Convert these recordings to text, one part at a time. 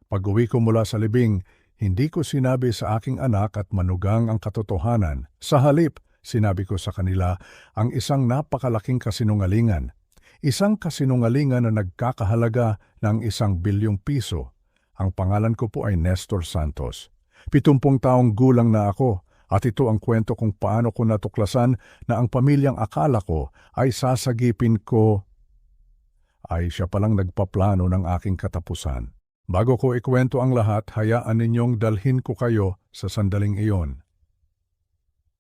Pag-uwi ko mula sa libing, hindi ko sinabi sa aking anak at manugang ang katotohanan. Sa halip, sinabi ko sa kanila ang isang napakalaking kasinungalingan. Isang kasinungalingan na nagkakahalaga ng 1 bilyong piso. Ang pangalan ko po ay Nestor Santos. 70 taong gulang na ako at ito ang kwento kung paano ko natuklasan na ang pamilyang akala ko ay sasagipin ko ay siya palang nagpaplano ng aking katapusan. Bago ko ikwento ang lahat, hayaan ninyong dalhin ko kayo sa sandaling iyon.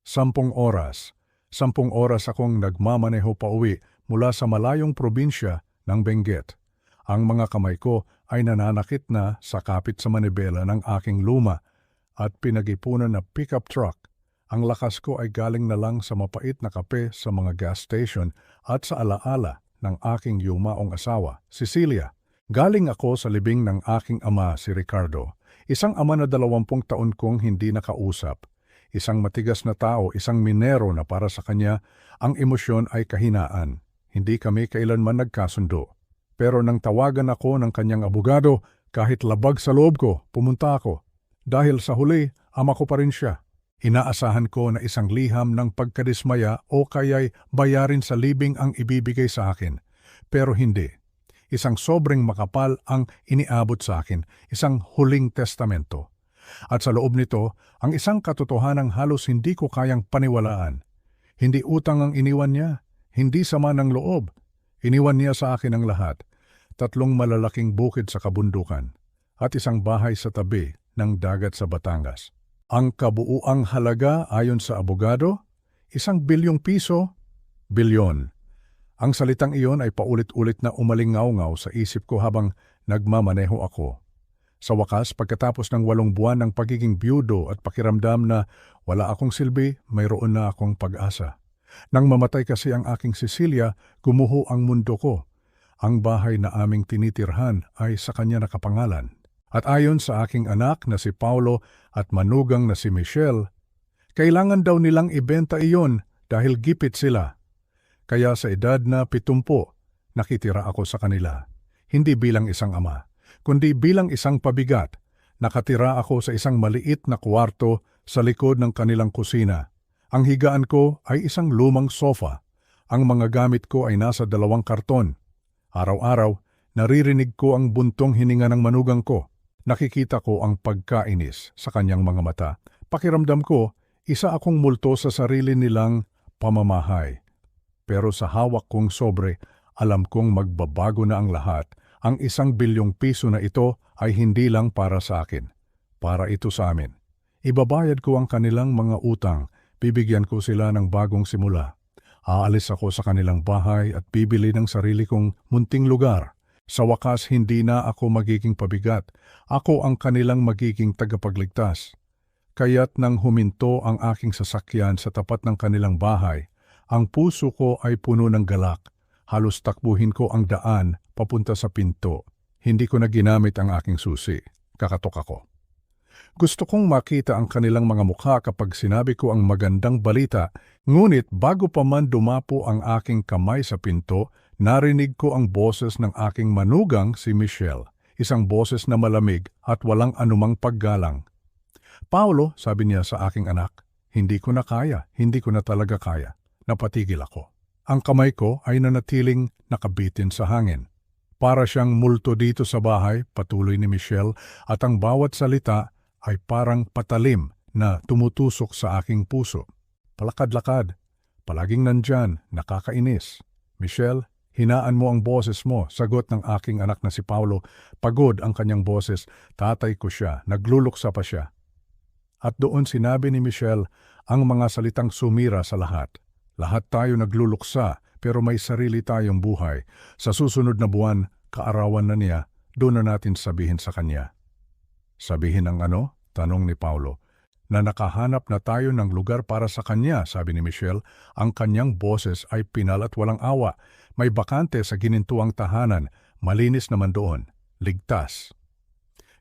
10 oras. 10 oras akong nagmamaneho pauwi mula sa malayong probinsya ng Benguet. Ang mga kamay ko ay nananakit na sa kapit sa manibela ng aking luma at pinag-ipunan na pickup truck. Ang lakas ko ay galing na lang sa mapait na kape sa mga gas station at sa alaala ng aking yumaong asawa, Cecilia. Galing ako sa libing ng aking ama, si Ricardo. Isang ama na 20 taon kong hindi nakausap. Isang matigas na tao, isang minero na para sa kanya, ang emosyon ay kahinaan. Hindi kami kailanman nagkasundo. Pero nang tawagan ako ng kanyang abogado, kahit labag sa loob ko, pumunta ako. Dahil sa huli, ama ko pa rin siya. Inaasahan ko na isang liham ng pagkadismaya o kaya'y bayarin sa libing ang ibibigay sa akin. Pero hindi. Isang sobrang makapal ang iniabot sa akin, isang huling testamento. At sa loob nito, ang isang katotohanang halos hindi ko kayang paniwalaan. Hindi utang ang iniwan niya, hindi sama ng loob. Iniwan niya sa akin ang lahat, 3 malalaking bukid sa kabundukan, at isang bahay sa tabi ng dagat sa Batangas. Ang kabuuang halaga ayon sa abogado, 1 bilyong piso, bilyon. Ang salitang iyon ay paulit-ulit na umalingaw-ngaw sa isip ko habang nagmamaneho ako. Sa wakas, pagkatapos ng 8 buwan ng pagiging byudo at pakiramdam na wala akong silbi, mayroon na akong pag-asa. Nang mamatay kasi ang aking Cecilia, gumuho ang mundo ko. Ang bahay na aming tinitirhan ay sa kanya nakapangalan. At ayon sa aking anak na si Paulo at manugang na si Michelle, kailangan daw nilang ibenta iyon dahil gipit sila. Kaya sa edad na 70, nakitira ako sa kanila. Hindi bilang isang ama, kundi bilang isang pabigat. Nakatira ako sa isang maliit na kwarto sa likod ng kanilang kusina. Ang higaan ko ay isang lumang sofa. Ang mga gamit ko ay nasa 2 karton. Araw-araw, naririnig ko ang buntong hininga ng manugang ko. Nakikita ko ang pagkainis sa kanyang mga mata. Pakiramdam ko, isa akong multo sa sarili nilang pamamahay. Pero sa hawak kong sobre, alam kong magbabago na ang lahat. Ang 1 bilyong piso na ito ay hindi lang para sa akin. Para ito sa amin. Ibabayad ko ang kanilang mga utang. Bibigyan ko sila ng bagong simula. Aalis ako sa kanilang bahay at bibili ng sarili kong munting lugar. Sa wakas, hindi na ako magiging pabigat. Ako ang kanilang magiging tagapagligtas. Kaya't nang huminto ang aking sasakyan sa tapat ng kanilang bahay, ang puso ko ay puno ng galak. Halos takbuhin ko ang daan papunta sa pinto. Hindi ko na ginamit ang aking susi. Kakatok ako. Gusto kong makita ang kanilang mga mukha kapag sinabi ko ang magandang balita, ngunit bago pa man dumapo ang aking kamay sa pinto, narinig ko ang boses ng aking manugang si Michelle, isang boses na malamig at walang anumang paggalang. Paulo, sabi niya sa aking anak, hindi ko na kaya, hindi ko na talaga kaya. Napatigil ako. Ang kamay ko ay nanatiling nakabitin sa hangin. Para siyang multo dito sa bahay, patuloy ni Michelle, at ang bawat salita ay parang patalim na tumutusok sa aking puso. Palakad-lakad, palaging nandyan, nakakainis. Michelle, hinaan mo ang boses mo, sagot ng aking anak na si Paulo. Pagod ang kanyang boses, tatay ko siya, nagluluksa pa siya. At doon sinabi ni Michelle ang mga salitang sumira sa lahat. Lahat tayo nagluluksa, pero may sarili tayong buhay. Sa susunod na buwan, kaarawan na niya, doon na natin sabihin sa kanya. Sabihin ang ano? Tanong ni Paulo. Na nakahanap na tayo ng lugar para sa kanya, sabi ni Michelle. Ang kanyang boses ay pinal at walang awa. May bakante sa ginintuang tahanan, malinis naman doon, ligtas.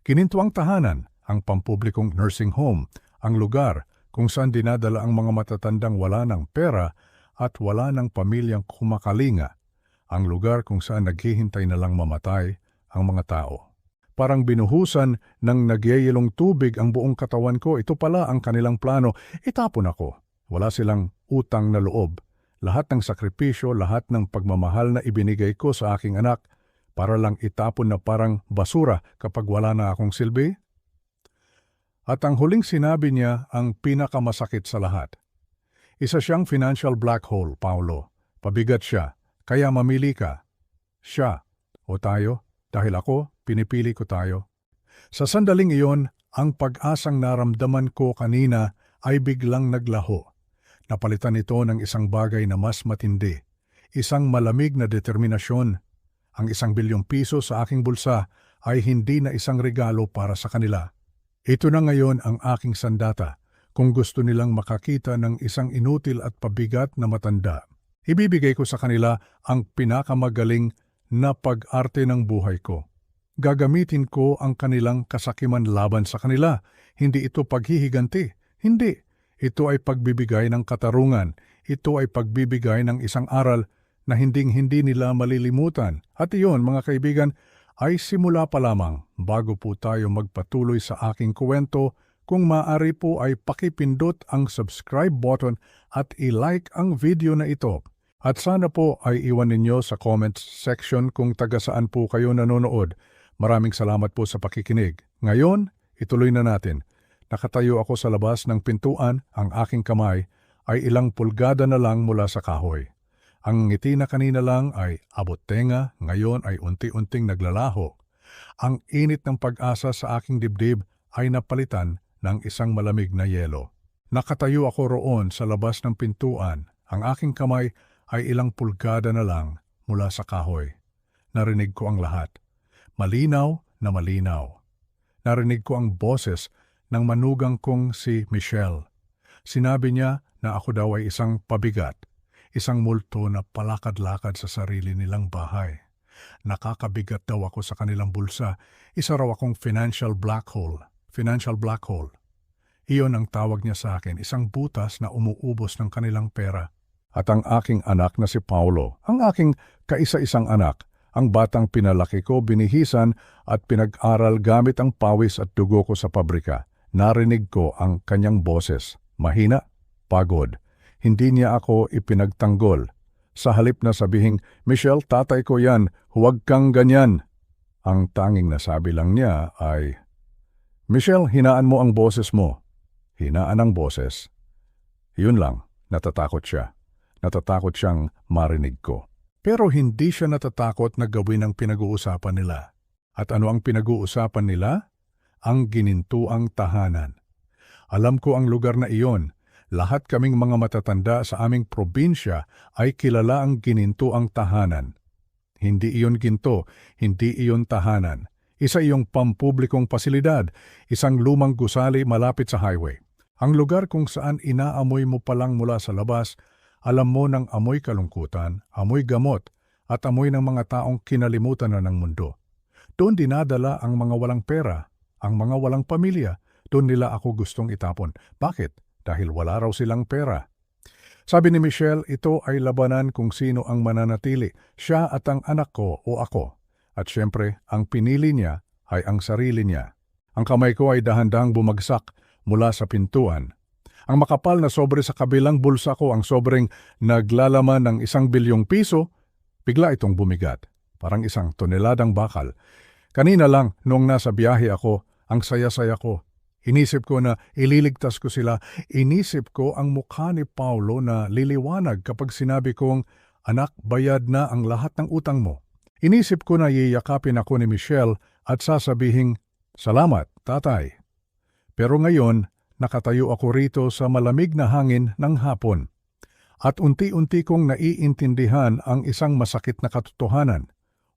Ginintuang tahanan, ang pampublikong nursing home, ang lugar kung saan dinadala ang mga matatandang wala ng pera at wala ng pamilyang kumakalinga, ang lugar kung saan naghihintay na lang mamatay ang mga tao. Parang binuhusan ng nagyayelong tubig ang buong katawan ko. Ito pala ang kanilang plano. Itapon ako. Wala silang utang na loob. Lahat ng sakripisyo, lahat ng pagmamahal na ibinigay ko sa aking anak para lang itapon na parang basura kapag wala na akong silbi? At ang huling sinabi niya ang pinakamasakit sa lahat. Isa siyang financial black hole, Paulo. Pabigat siya, kaya mamili ka. Siya o tayo, dahil ako, pinipili ko tayo. Sa sandaling iyon, ang pag-asang naramdaman ko kanina ay biglang naglaho. Napalitan ito ng isang bagay na mas matindi, isang malamig na determinasyon. Ang 1 bilyong piso sa aking bulsa ay hindi na isang regalo para sa kanila. Ito na ngayon ang aking sandata kung gusto nilang makakita ng isang inutil at pabigat na matanda. Ibibigay ko sa kanila ang pinakamagaling na pag-arte ng buhay ko. Gagamitin ko ang kanilang kasakiman laban sa kanila. Hindi ito paghihiganti. Hindi. Ito ay pagbibigay ng katarungan. Ito ay pagbibigay ng isang aral na hinding-hindi nila malilimutan. At iyon, mga kaibigan, ay simula pa lamang. Bago po tayo magpatuloy sa aking kwento, kung maaari po ay pakipindot ang subscribe button at i-like ang video na ito. At sana po ay iwan ninyo sa comments section kung taga saan po kayo nanonood. Maraming salamat po sa pakikinig. Ngayon, ituloy na natin. Nakatayo ako sa labas ng pintuan, ang aking kamay ay ilang pulgada na lang mula sa kahoy. Ang ngiti na kanina lang ay abot tenga, ngayon ay unti-unting naglalaho. Ang init ng pag-asa sa aking dibdib ay napalitan ng isang malamig na yelo. Nakatayo ako roon sa labas ng pintuan, ang aking kamay ay ilang pulgada na lang mula sa kahoy. Narinig ko ang lahat. Malinaw na malinaw. Narinig ko ang boses ng manugang kong si Michelle. Sinabi niya na ako daw ay isang pabigat, isang multo na palakad-lakad sa sarili nilang bahay. Nakakabigat daw ako sa kanilang bulsa. Isa raw akong financial black hole. Financial black hole. Iyon ang tawag niya sa akin, isang butas na umuubos ng kanilang pera. At ang aking anak na si Paulo, ang aking kaisa-isang anak, ang batang pinalaki ko, binihisan at pinag-aral gamit ang pawis at dugo ko sa pabrika. Narinig ko ang kanyang boses. Mahina, pagod. Hindi niya ako ipinagtanggol. Sa halip na sabihing, Michelle, tatay ko yan, huwag kang ganyan. Ang tanging nasabi lang niya ay, Michelle, hinaan mo ang boses mo. Hinaan ang boses. Yun lang, natatakot siya. Natatakot siyang marinig ko. Pero hindi siya natatakot na gawin ang pinag-uusapan nila. At ano ang pinag-uusapan nila? Ang ginintuang tahanan. Alam ko ang lugar na iyon. Lahat kaming mga matatanda sa aming probinsya ay kilala ang ginintuang tahanan. Hindi iyon ginto, hindi iyon tahanan. Isa iyong pampublikong pasilidad, isang lumang gusali malapit sa highway. Ang lugar kung saan inaamoy mo palang mula sa labas, alam mo ng amoy kalungkutan, amoy gamot, at amoy ng mga taong kinalimutan na ng mundo. Doon dinadala ang mga walang pera, ang mga walang pamilya. Doon nila ako gustong itapon. Bakit? Dahil wala raw silang pera. Sabi ni Michelle, ito ay labanan kung sino ang mananatili, siya at ang anak ko o ako. At syempre, ang pinili niya ay ang sarili niya. Ang kamay ko ay dahan-dahang bumagsak mula sa pintuan. Ang makapal na sobre sa kabilang bulsa ko, ang sobreng naglalaman ng 1 bilyong piso, bigla itong bumigat, parang isang toneladang bakal. Kanina lang, noong nasa biyahe ako, ang saya-saya ko. Inisip ko na ililigtas ko sila. Inisip ko ang mukha ni Paulo na liliwanag kapag sinabi kong, anak, bayad na ang lahat ng utang mo. Inisip ko na yiyakapin ako ni Michelle at sasabihing, salamat, tatay. Pero ngayon, nakatayo ako rito sa malamig na hangin ng hapon. At unti-unti kong naiintindihan ang isang masakit na katotohanan.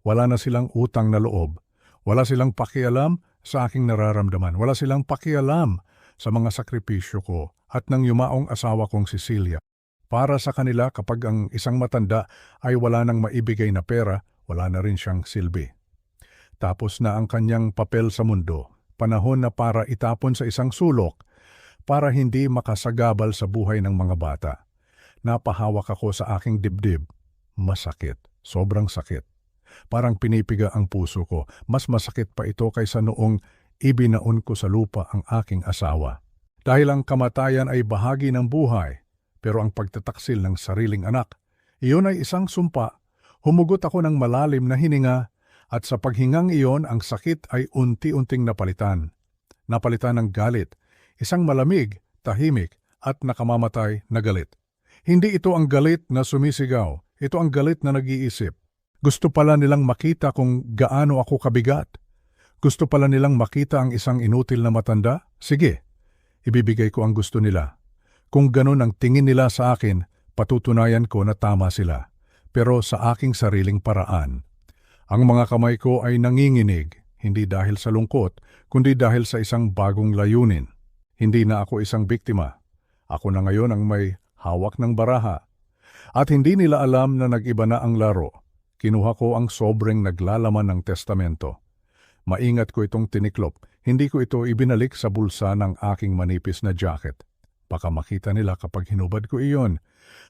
Wala na silang utang na loob. Wala silang pakialam sa aking nararamdaman. Wala silang pakialam sa mga sakripisyo ko at ng yumaong asawa kong si Celia. Para sa kanila, kapag ang isang matanda ay wala nang maibigay na pera, wala na rin siyang silbi. Tapos na ang kanyang papel sa mundo. Panahon na para itapon sa isang sulok para hindi makasagabal sa buhay ng mga bata. Napahawak ako sa aking dibdib. Masakit, sobrang sakit. Parang pinipiga ang puso ko. Mas masakit pa ito kaysa noong ibinaon ko sa lupa ang aking asawa. Dahil ang kamatayan ay bahagi ng buhay, pero ang pagtataksil ng sariling anak, iyon ay isang sumpa. Humugot ako ng malalim na hininga at sa paghingang iyon ang sakit ay unti-unting napalitan. Napalitan ng galit, isang malamig, tahimik at nakamamatay na galit. Hindi ito ang galit na sumisigaw, ito ang galit na nag-iisip. Gusto pala nilang makita kung gaano ako kabigat. Gusto pala nilang makita ang isang inutil na matanda? Sige, ibibigay ko ang gusto nila. Kung ganun ang tingin nila sa akin, patutunayan ko na tama sila. Pero sa aking sariling paraan. Ang mga kamay ko ay nanginginig, hindi dahil sa lungkot, kundi dahil sa isang bagong layunin. Hindi na ako isang biktima. Ako na ngayon ang may hawak ng baraha. At hindi nila alam na nag-iba na ang laro. Kinuha ko ang sobreng naglalaman ng testamento. Maingat ko itong tiniklop. Hindi ko ito ibinalik sa bulsa ng aking manipis na jacket. Baka makita nila kapag hinubad ko iyon.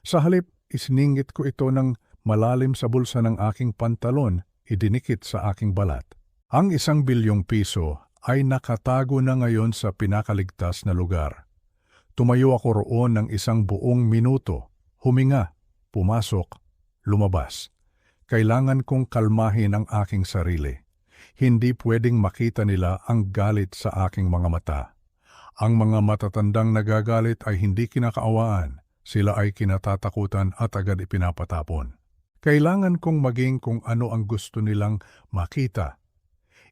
Sa halip, isiningit ko ito ng malalim sa bulsa ng aking pantalon, idinikit sa aking balat. Ang 1 bilyong piso ay nakatago na ngayon sa pinakaligtas na lugar. Tumayo ako roon ng 1 buong minuto, huminga, pumasok, lumabas. Kailangan kong kalmahin ang aking sarili. Hindi pwedeng makita nila ang galit sa aking mga mata. Ang mga matatandang nagagalit ay hindi kinakaawaan, sila ay kinatatakutan at agad ipinapatapon. Kailangan kong maging kung ano ang gusto nilang makita.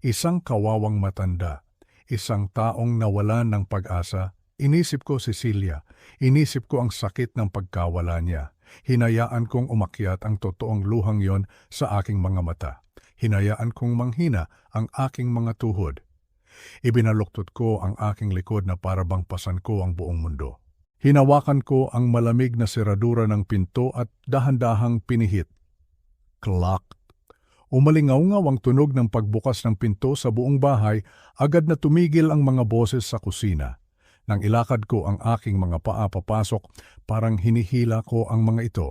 Isang kawawang matanda, isang taong nawalan ng pag-asa. Inisip ko si Celia, inisip ko ang sakit ng pagkawala niya. Hinayaan kong umakyat ang totoong luhang yon sa aking mga mata. Hinayaan kong manghina ang aking mga tuhod. Ibinaluktot ko ang aking likod na parabang pasan ko ang buong mundo. Hinawakan ko ang malamig na seradura ng pinto at dahan-dahang pinihit. Klak! Umalingaw-ngaw ang tunog ng pagbukas ng pinto sa buong bahay, agad na tumigil ang mga boses sa kusina. Nang ilakad ko ang aking mga paa papasok, parang hinihila ko ang mga ito.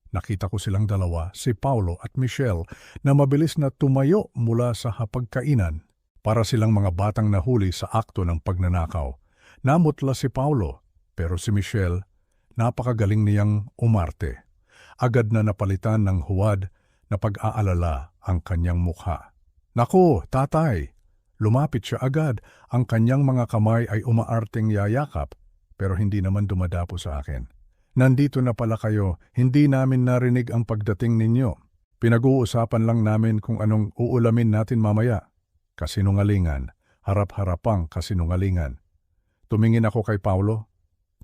Nakita ko silang dalawa, si Paulo at Michelle, na mabilis na tumayo mula sa hapagkainan. Para silang mga batang nahuli sa akto ng pagnanakaw. Namutla si Paulo, pero si Michelle, napakagaling niyang umarte. Agad na napalitan ng huwad na pag-aalala ang kanyang mukha. Naku, tatay! Lumapit siya agad, ang kanyang mga kamay ay umaarteng yayakap, pero hindi naman dumadapo sa akin. Nandito na pala kayo, hindi namin narinig ang pagdating ninyo. Pinag-uusapan lang namin kung anong uulamin natin mamaya. Kasinungalingan, harap-harapang kasinungalingan. Tumingin ako kay Paulo.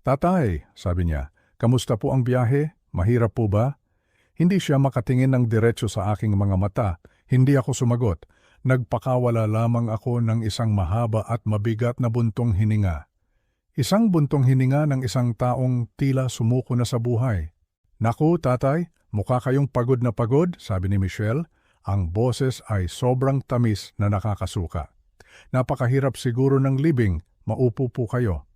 Tatay, sabi niya, kamusta po ang biyahe? Mahirap po ba? Hindi siya makatingin ng diretso sa aking mga mata. Hindi ako sumagot. Nagpakawala lamang ako ng isang mahaba at mabigat na buntong hininga. Isang buntong hininga ng isang taong tila sumuko na sa buhay. Naku, tatay, mukha kayong pagod na pagod, sabi ni Michelle. Ang boses ay sobrang tamis na nakakasuka. Napakahirap siguro ng libing, maupo po kayo.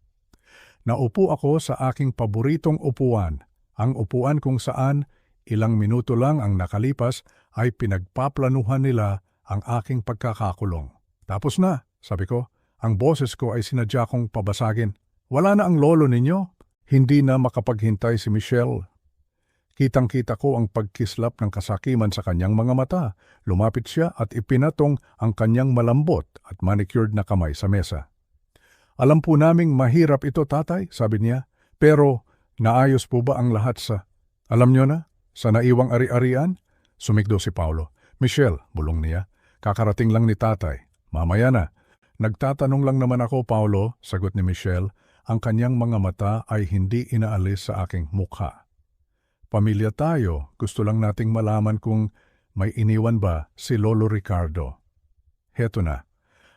Naupo ako sa aking paboritong upuan, ang upuan kung saan ilang minuto lang ang nakalipas ay pinagpaplanuhan nila ang aking pagkakakulong. Tapos na, sabi ko, ang boses ko ay sinadya kong pabasagin. Wala na ang lolo ninyo. Hindi na makapaghintay si Michelle. Kitang-kita ko ang pagkislap ng kasakiman sa kanyang mga mata. Lumapit siya at ipinatong ang kanyang malambot at manicured na kamay sa mesa. Alam po naming mahirap ito, tatay, sabi niya. Pero naayos po ba ang lahat sa... Alam niyo na, sa naiwang ari-arian? Sumikdo si Paulo. Michelle, bulong niya, kakarating lang ni tatay. Mamaya na. Nagtatanong lang naman ako, Paulo, sagot ni Michelle. Ang kanyang mga mata ay hindi inaalis sa aking mukha. Pamilya tayo, gusto lang nating malaman kung may iniwan ba si Lolo Ricardo. Heto na,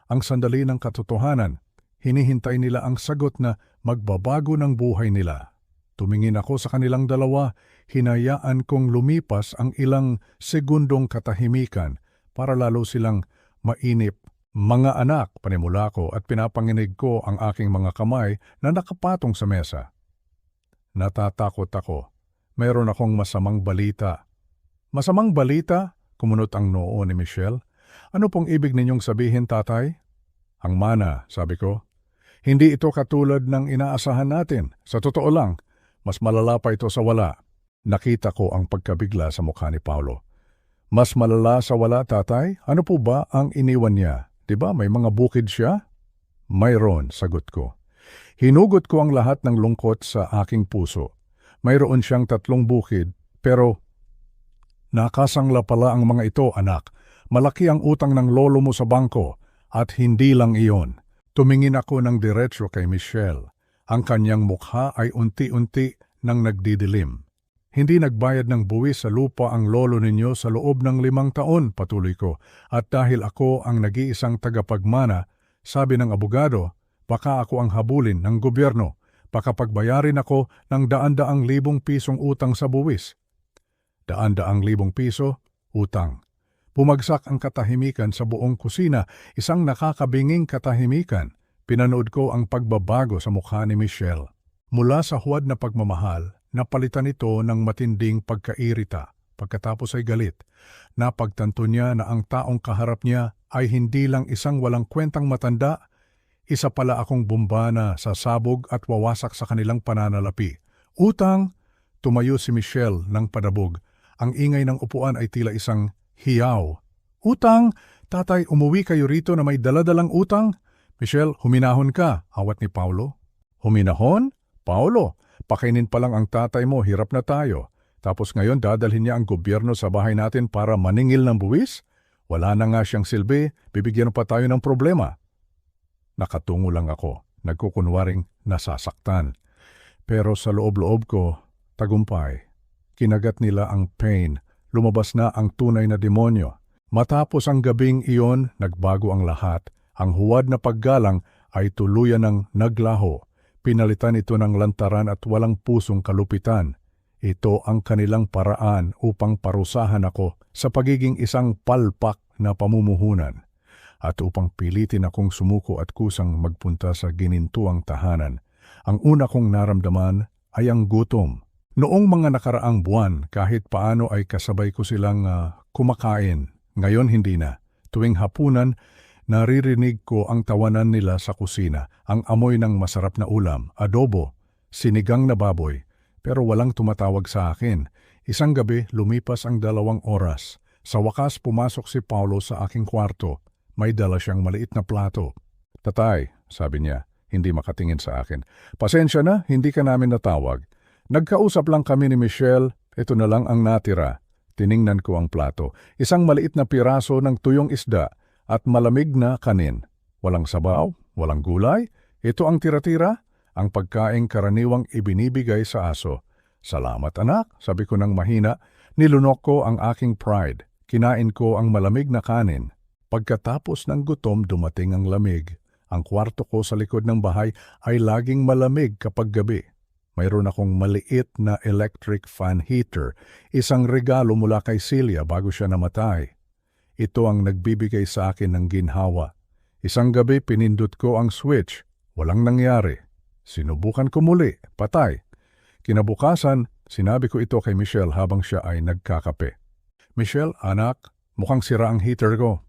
ang sandali ng katotohanan, hinihintay nila ang sagot na magbabago ng buhay nila. Tumingin ako sa kanilang dalawa, hinayaan kong lumipas ang ilang segundong katahimikan para lalo silang mainip. Mga anak, panimula ko at pinapanginig ko ang aking mga kamay na nakapatong sa mesa. Natatakot ako. Mayroon akong masamang balita. Masamang balita? Kumunot ang noo ni Michelle. Ano pong ibig ninyong sabihin, tatay? Ang mana, sabi ko. Hindi ito katulad ng inaasahan natin. Sa totoo lang, mas malala pa ito sa wala. Nakita ko ang pagkabigla sa mukha ni Paulo. Mas malala sa wala, tatay? Ano po ba ang iniwan niya? Diba may mga bukid siya? Mayroon, sagot ko. Hinugot ko ang lahat ng lungkot sa aking puso. Mayroon siyang 3 bukid, pero nakasangla pala ang mga ito, anak. Malaki ang utang ng lolo mo sa bangko, at hindi lang iyon. Tumingin ako ng diretsyo kay Michelle. Ang kanyang mukha ay unti-unti nang nagdidilim. Hindi nagbayad ng buwis sa lupa ang lolo ninyo sa loob ng 5 taon, patuloy ko. At dahil ako ang nag-iisang tagapagmana, sabi ng abogado, baka ako ang habulin ng gobyerno. Baka pagbayarin ako ng daan-daang libong pisong utang sa buwis. Daan-daang libong piso, utang. Bumagsak ang katahimikan sa buong kusina, isang nakakabinging katahimikan. Pinanood ko ang pagbabago sa mukha ni Michelle. Mula sa huwad na pagmamahal, napalitan ito ng matinding pagkairita. Pagkatapos ay galit. Napagtanto niya na ang taong kaharap niya ay hindi lang isang walang kwentang matanda, isa pala akong bomba na sasabog at wawasak sa kanilang pananalapi. Utang! Tumayo si Michelle ng padabog. Ang ingay ng upuan ay tila isang hiyaw. Utang! Tatay, umuwi kayo rito na may daladalang utang? Michelle, huminahon ka, awat ni Paulo. Huminahon? Paulo, pakainin pa lang ang tatay mo, hirap na tayo. Tapos ngayon dadalhin niya ang gobyerno sa bahay natin para maningil ng buwis? Wala na nga siyang silbi, bibigyan pa tayo ng problema. Nakatungo lang ako, nagkukunwaring nasasaktan. Pero sa loob-loob ko, tagumpay. Kinagat nila ang pain, lumabas na ang tunay na demonyo. Matapos ang gabing iyon, nagbago ang lahat. Ang huwad na paggalang ay tuluyan ng naglaho. Pinalitan ito ng lantaran at walang pusong kalupitan. Ito ang kanilang paraan upang parusahan ako sa pagiging isang palpak na pamumuhunan. At upang pilitin akong sumuko at kusang magpunta sa ginintuang tahanan. Ang una kong naramdaman ay ang gutom. Noong mga nakaraang buwan, kahit paano ay kasabay ko silang kumakain. Ngayon hindi na. Tuwing hapunan, naririnig ko ang tawanan nila sa kusina, ang amoy ng masarap na ulam, adobo, sinigang na baboy, pero walang tumatawag sa akin. Isang gabi, lumipas ang 2 oras. Sa wakas, pumasok si Paulo sa aking kwarto. May dala siyang maliit na plato. Tatay, sabi niya, hindi makatingin sa akin. Pasensya na, hindi ka namin natawag. Nagkausap lang kami ni Michelle, ito na lang ang natira. Tiningnan ko ang plato. Isang maliit na piraso ng tuyong isda at malamig na kanin. Walang sabaw, walang gulay. Ito ang tira-tira, ang pagkaing karaniwang ibinibigay sa aso. Salamat anak, sabi ko ng mahina. Nilunok ko ang aking pride. Kinain ko ang malamig na kanin. Pagkatapos ng gutom, dumating ang lamig. Ang kwarto ko sa likod ng bahay ay laging malamig kapag gabi. Mayroon akong maliit na electric fan heater, isang regalo mula kay Celia bago siya namatay. Ito ang nagbibigay sa akin ng ginhawa. Isang gabi pinindot ko ang switch, walang nangyari. Sinubukan ko muli, patay. Kinabukasan, sinabi ko ito kay Michelle habang siya ay nagkakape. Michelle, anak, mukhang sira ang heater ko.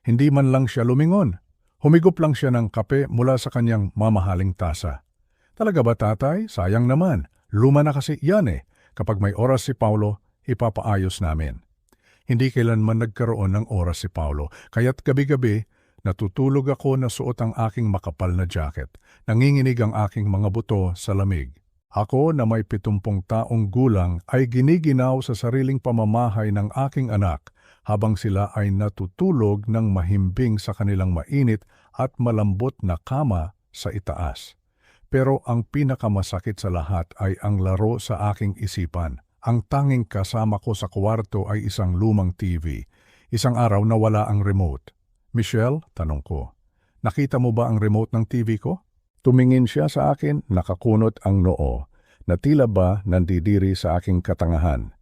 Hindi man lang siya lumingon. Humigop lang siya ng kape mula sa kanyang mamahaling tasa. Talaga ba tatay? Sayang naman. Luma na kasi yan eh. Kapag may oras si Paulo, ipapaayos namin. Hindi kailanman nagkaroon ng oras si Paulo, kaya't gabi-gabi natutulog ako na suot ang aking makapal na jacket. Nanginginig ang aking mga buto sa lamig. Ako na may 70 taong gulang ay giniginaw sa sariling pamamahay ng aking anak habang sila ay natutulog ng mahimbing sa kanilang mainit at malambot na kama sa itaas. Pero ang pinakamasakit sa lahat ay ang laro sa aking isipan. Ang tanging kasama ko sa kwarto ay isang lumang TV. Isang araw nawala ang remote. Michelle, tanong ko, nakita mo ba ang remote ng TV ko? Tumingin siya sa akin, nakakunot ang noo, na tila ba nandidiri sa aking katangahan.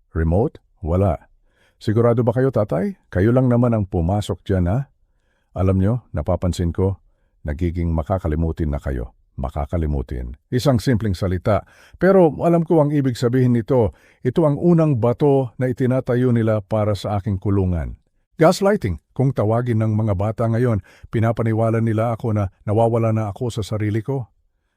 Remote? Wala. Sigurado ba kayo, tatay? Kayo lang naman ang pumasok dyan, ha? Alam nyo, napapansin ko, nagiging makakalimutin na kayo. Makakalimutin. Isang simpleng salita. Pero alam ko ang ibig sabihin nito. Ito ang unang bato na itinatayo nila para sa aking kulungan. Gaslighting, kung tawagin ng mga bata ngayon, pinapaniwala nila ako na nawawala na ako sa sarili ko.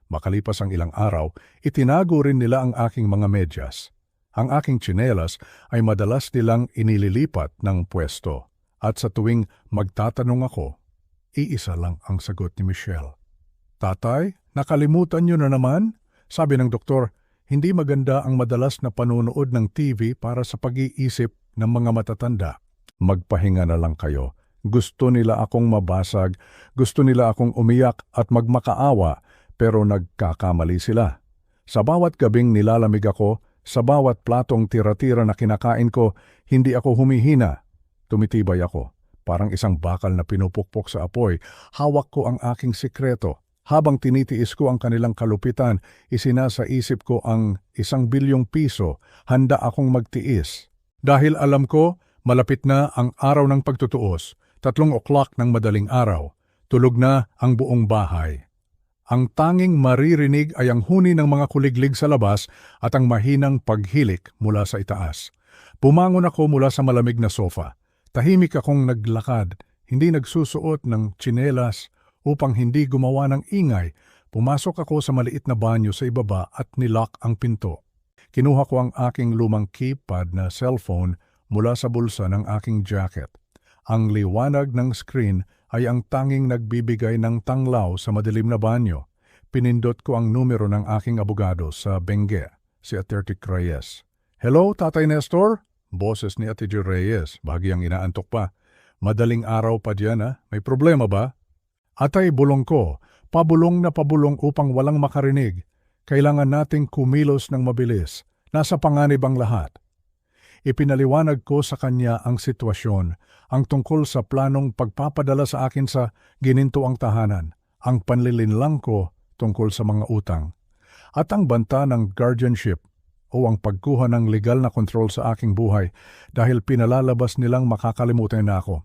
Makalipas ang ilang araw, itinago rin nila ang aking mga medyas. Ang aking tsinelas ay madalas nilang inililipat ng pwesto. At sa tuwing magtatanong ako, iisa lang ang sagot ni Michelle. Tatay, nakalimutan niyo na naman? Sabi ng doktor, hindi maganda ang madalas na panonood ng TV para sa pag-iisip ng mga matatanda. Magpahinga na lang kayo. Gusto nila akong mabasag, gusto nila akong umiyak at magmakaawa, pero nagkakamali sila. Sa bawat gabing nilalamig ako, sa bawat platong tira-tira na kinakain ko, hindi ako humihina. Tumitibay ako. Parang isang bakal na pinupukpok sa apoy, hawak ko ang aking sikreto. Habang tinitiis ko ang kanilang kalupitan, isinasa isip ko ang 1 bilyong piso, handa akong magtiis. Dahil alam ko, malapit na ang araw ng pagtutuos, 3:00 ng madaling araw, tulog na ang buong bahay. Ang tanging maririnig ay ang huni ng mga kuliglig sa labas at ang mahinang paghilik mula sa itaas. Bumangon ako mula sa malamig na sofa. Tahimik akong naglakad, hindi nagsusuot ng tsinelas, upang hindi gumawa ng ingay. Pumasok ako sa maliit na banyo sa ibaba at nilock ang pinto. Kinuha ko ang aking lumang keypad na cellphone mula sa bulsa ng aking jacket. Ang liwanag ng screen ay ang tanging nagbibigay ng tanglaw sa madilim na banyo. Pinindot ko ang numero ng aking abogado sa Bengue, si Atty. Reyes. Hello, Tatay Nestor? Boses ni Ate Reyes, bahagyang inaantok pa. Madaling araw pa diyan ha? May problema ba? Atay, bulong ko, pabulong na pabulong upang walang makarinig. Kailangan nating kumilos ng mabilis. Nasa panganib ang lahat. Ipinaliwanag ko sa kanya ang sitwasyon, ang tungkol sa planong pagpapadala sa akin sa ginintuang tahanan, ang panlilinlang ko tungkol sa mga utang, at ang banta ng guardianship o ang pagkuha ng legal na kontrol sa aking buhay dahil pinalalabas nilang makakalimutan na ako.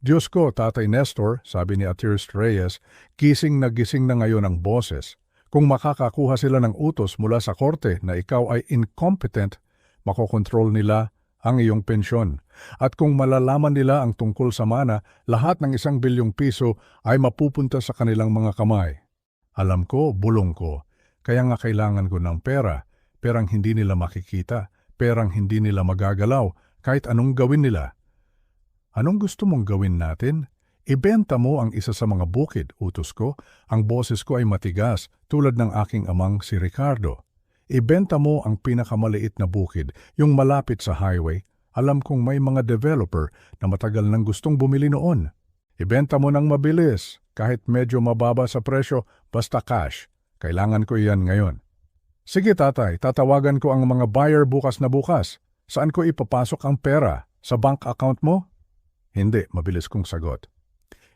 Diyos ko, Tatay Nestor, sabi ni Atty. Reyes, gising na ngayon ang boses. Kung makakakuha sila ng utos mula sa korte na ikaw ay incompetent, makokontrol nila ang iyong pensyon. At kung malalaman nila ang tungkol sa mana, lahat ng 1 bilyong piso ay mapupunta sa kanilang mga kamay. Alam ko, bulong ko, kaya nga kailangan ko ng pera, perang hindi nila makikita, perang hindi nila magagalaw, kahit anong gawin nila. Anong gusto mong gawin natin? Ibenta mo ang isa sa mga bukid, utos ko. Ang boses ko ay matigas, tulad ng aking amang si Ricardo. Ibenta mo ang pinakamaliit na bukid, yung malapit sa highway. Alam kong may mga developer na matagal nang gustong bumili noon. Ibenta mo ng mabilis, kahit medyo mababa sa presyo, basta cash. Kailangan ko iyan ngayon. Sige tatay, tatawagan ko ang mga buyer bukas na bukas. Saan ko ipapasok ang pera? Sa bank account mo? Hindi, mabilis kong sagot.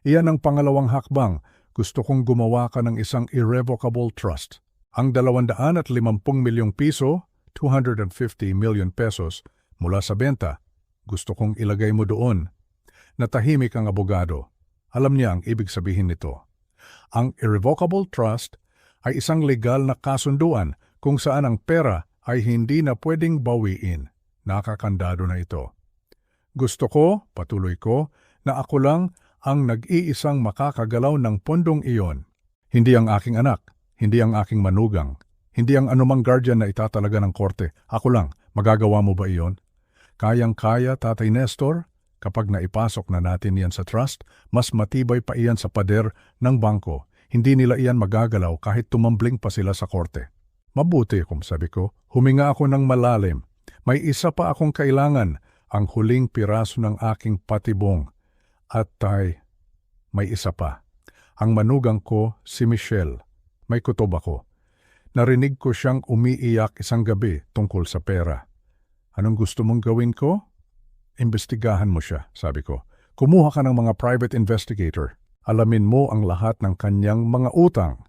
Iyan ang pangalawang hakbang. Gusto kong gumawa ka ng isang irrevocable trust. Ang 250 milyong piso, 250 million pesos, mula sa benta, gusto kong ilagay mo doon. Natahimik ang abogado. Alam niya ang ibig sabihin nito. Ang irrevocable trust ay isang legal na kasunduan kung saan ang pera ay hindi na pwedeng bawiin. Nakakandado na ito. Gusto ko, patuloy ko, na ako lang ang nag-iisang makakagalaw ng pondong iyon. Hindi ang aking anak, hindi ang aking manugang, hindi ang anumang guardian na itatalaga ng korte. Ako lang, magagawa mo ba iyon? Kayang-kaya, Tatay Nestor, kapag naipasok na natin yan sa trust, mas matibay pa iyan sa pader ng bangko. Hindi nila iyan magagalaw kahit tumambling pa sila sa korte. Mabuti, kung sabi ko, huminga ako ng malalim. May isa pa akong kailangan, ang huling piraso ng aking patibong. At may isa pa. Ang manugang ko, si Michelle. May kutob ako. Narinig ko siyang umiiyak isang gabi tungkol sa pera. Anong gusto mong gawin ko? Imbestigahan mo siya, sabi ko. Kumuha ka ng mga private investigator. Alamin mo ang lahat ng kanyang mga utang.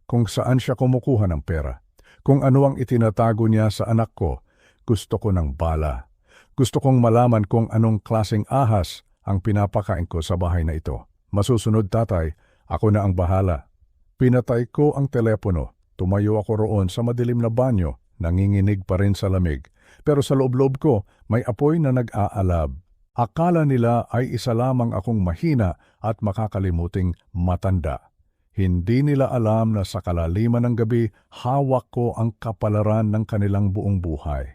Kung saan siya kumukuha ng pera. Kung ano ang itinatago niya sa anak ko. Gusto ko ng bala. Gusto kong malaman kung anong klaseng ahas ang pinapakain ko sa bahay na ito. Masusunod, tatay, ako na ang bahala. Pinatay ko ang telepono. Tumayo ako roon sa madilim na banyo, nanginginig pa rin sa lamig. Pero sa loob-loob ko, may apoy na nag-aalab. Akala nila ay isa lamang akong mahina at makakalimuting matanda. Hindi nila alam na sa kalaliman ng gabi, hawak ko ang kapalaran ng kanilang buong buhay.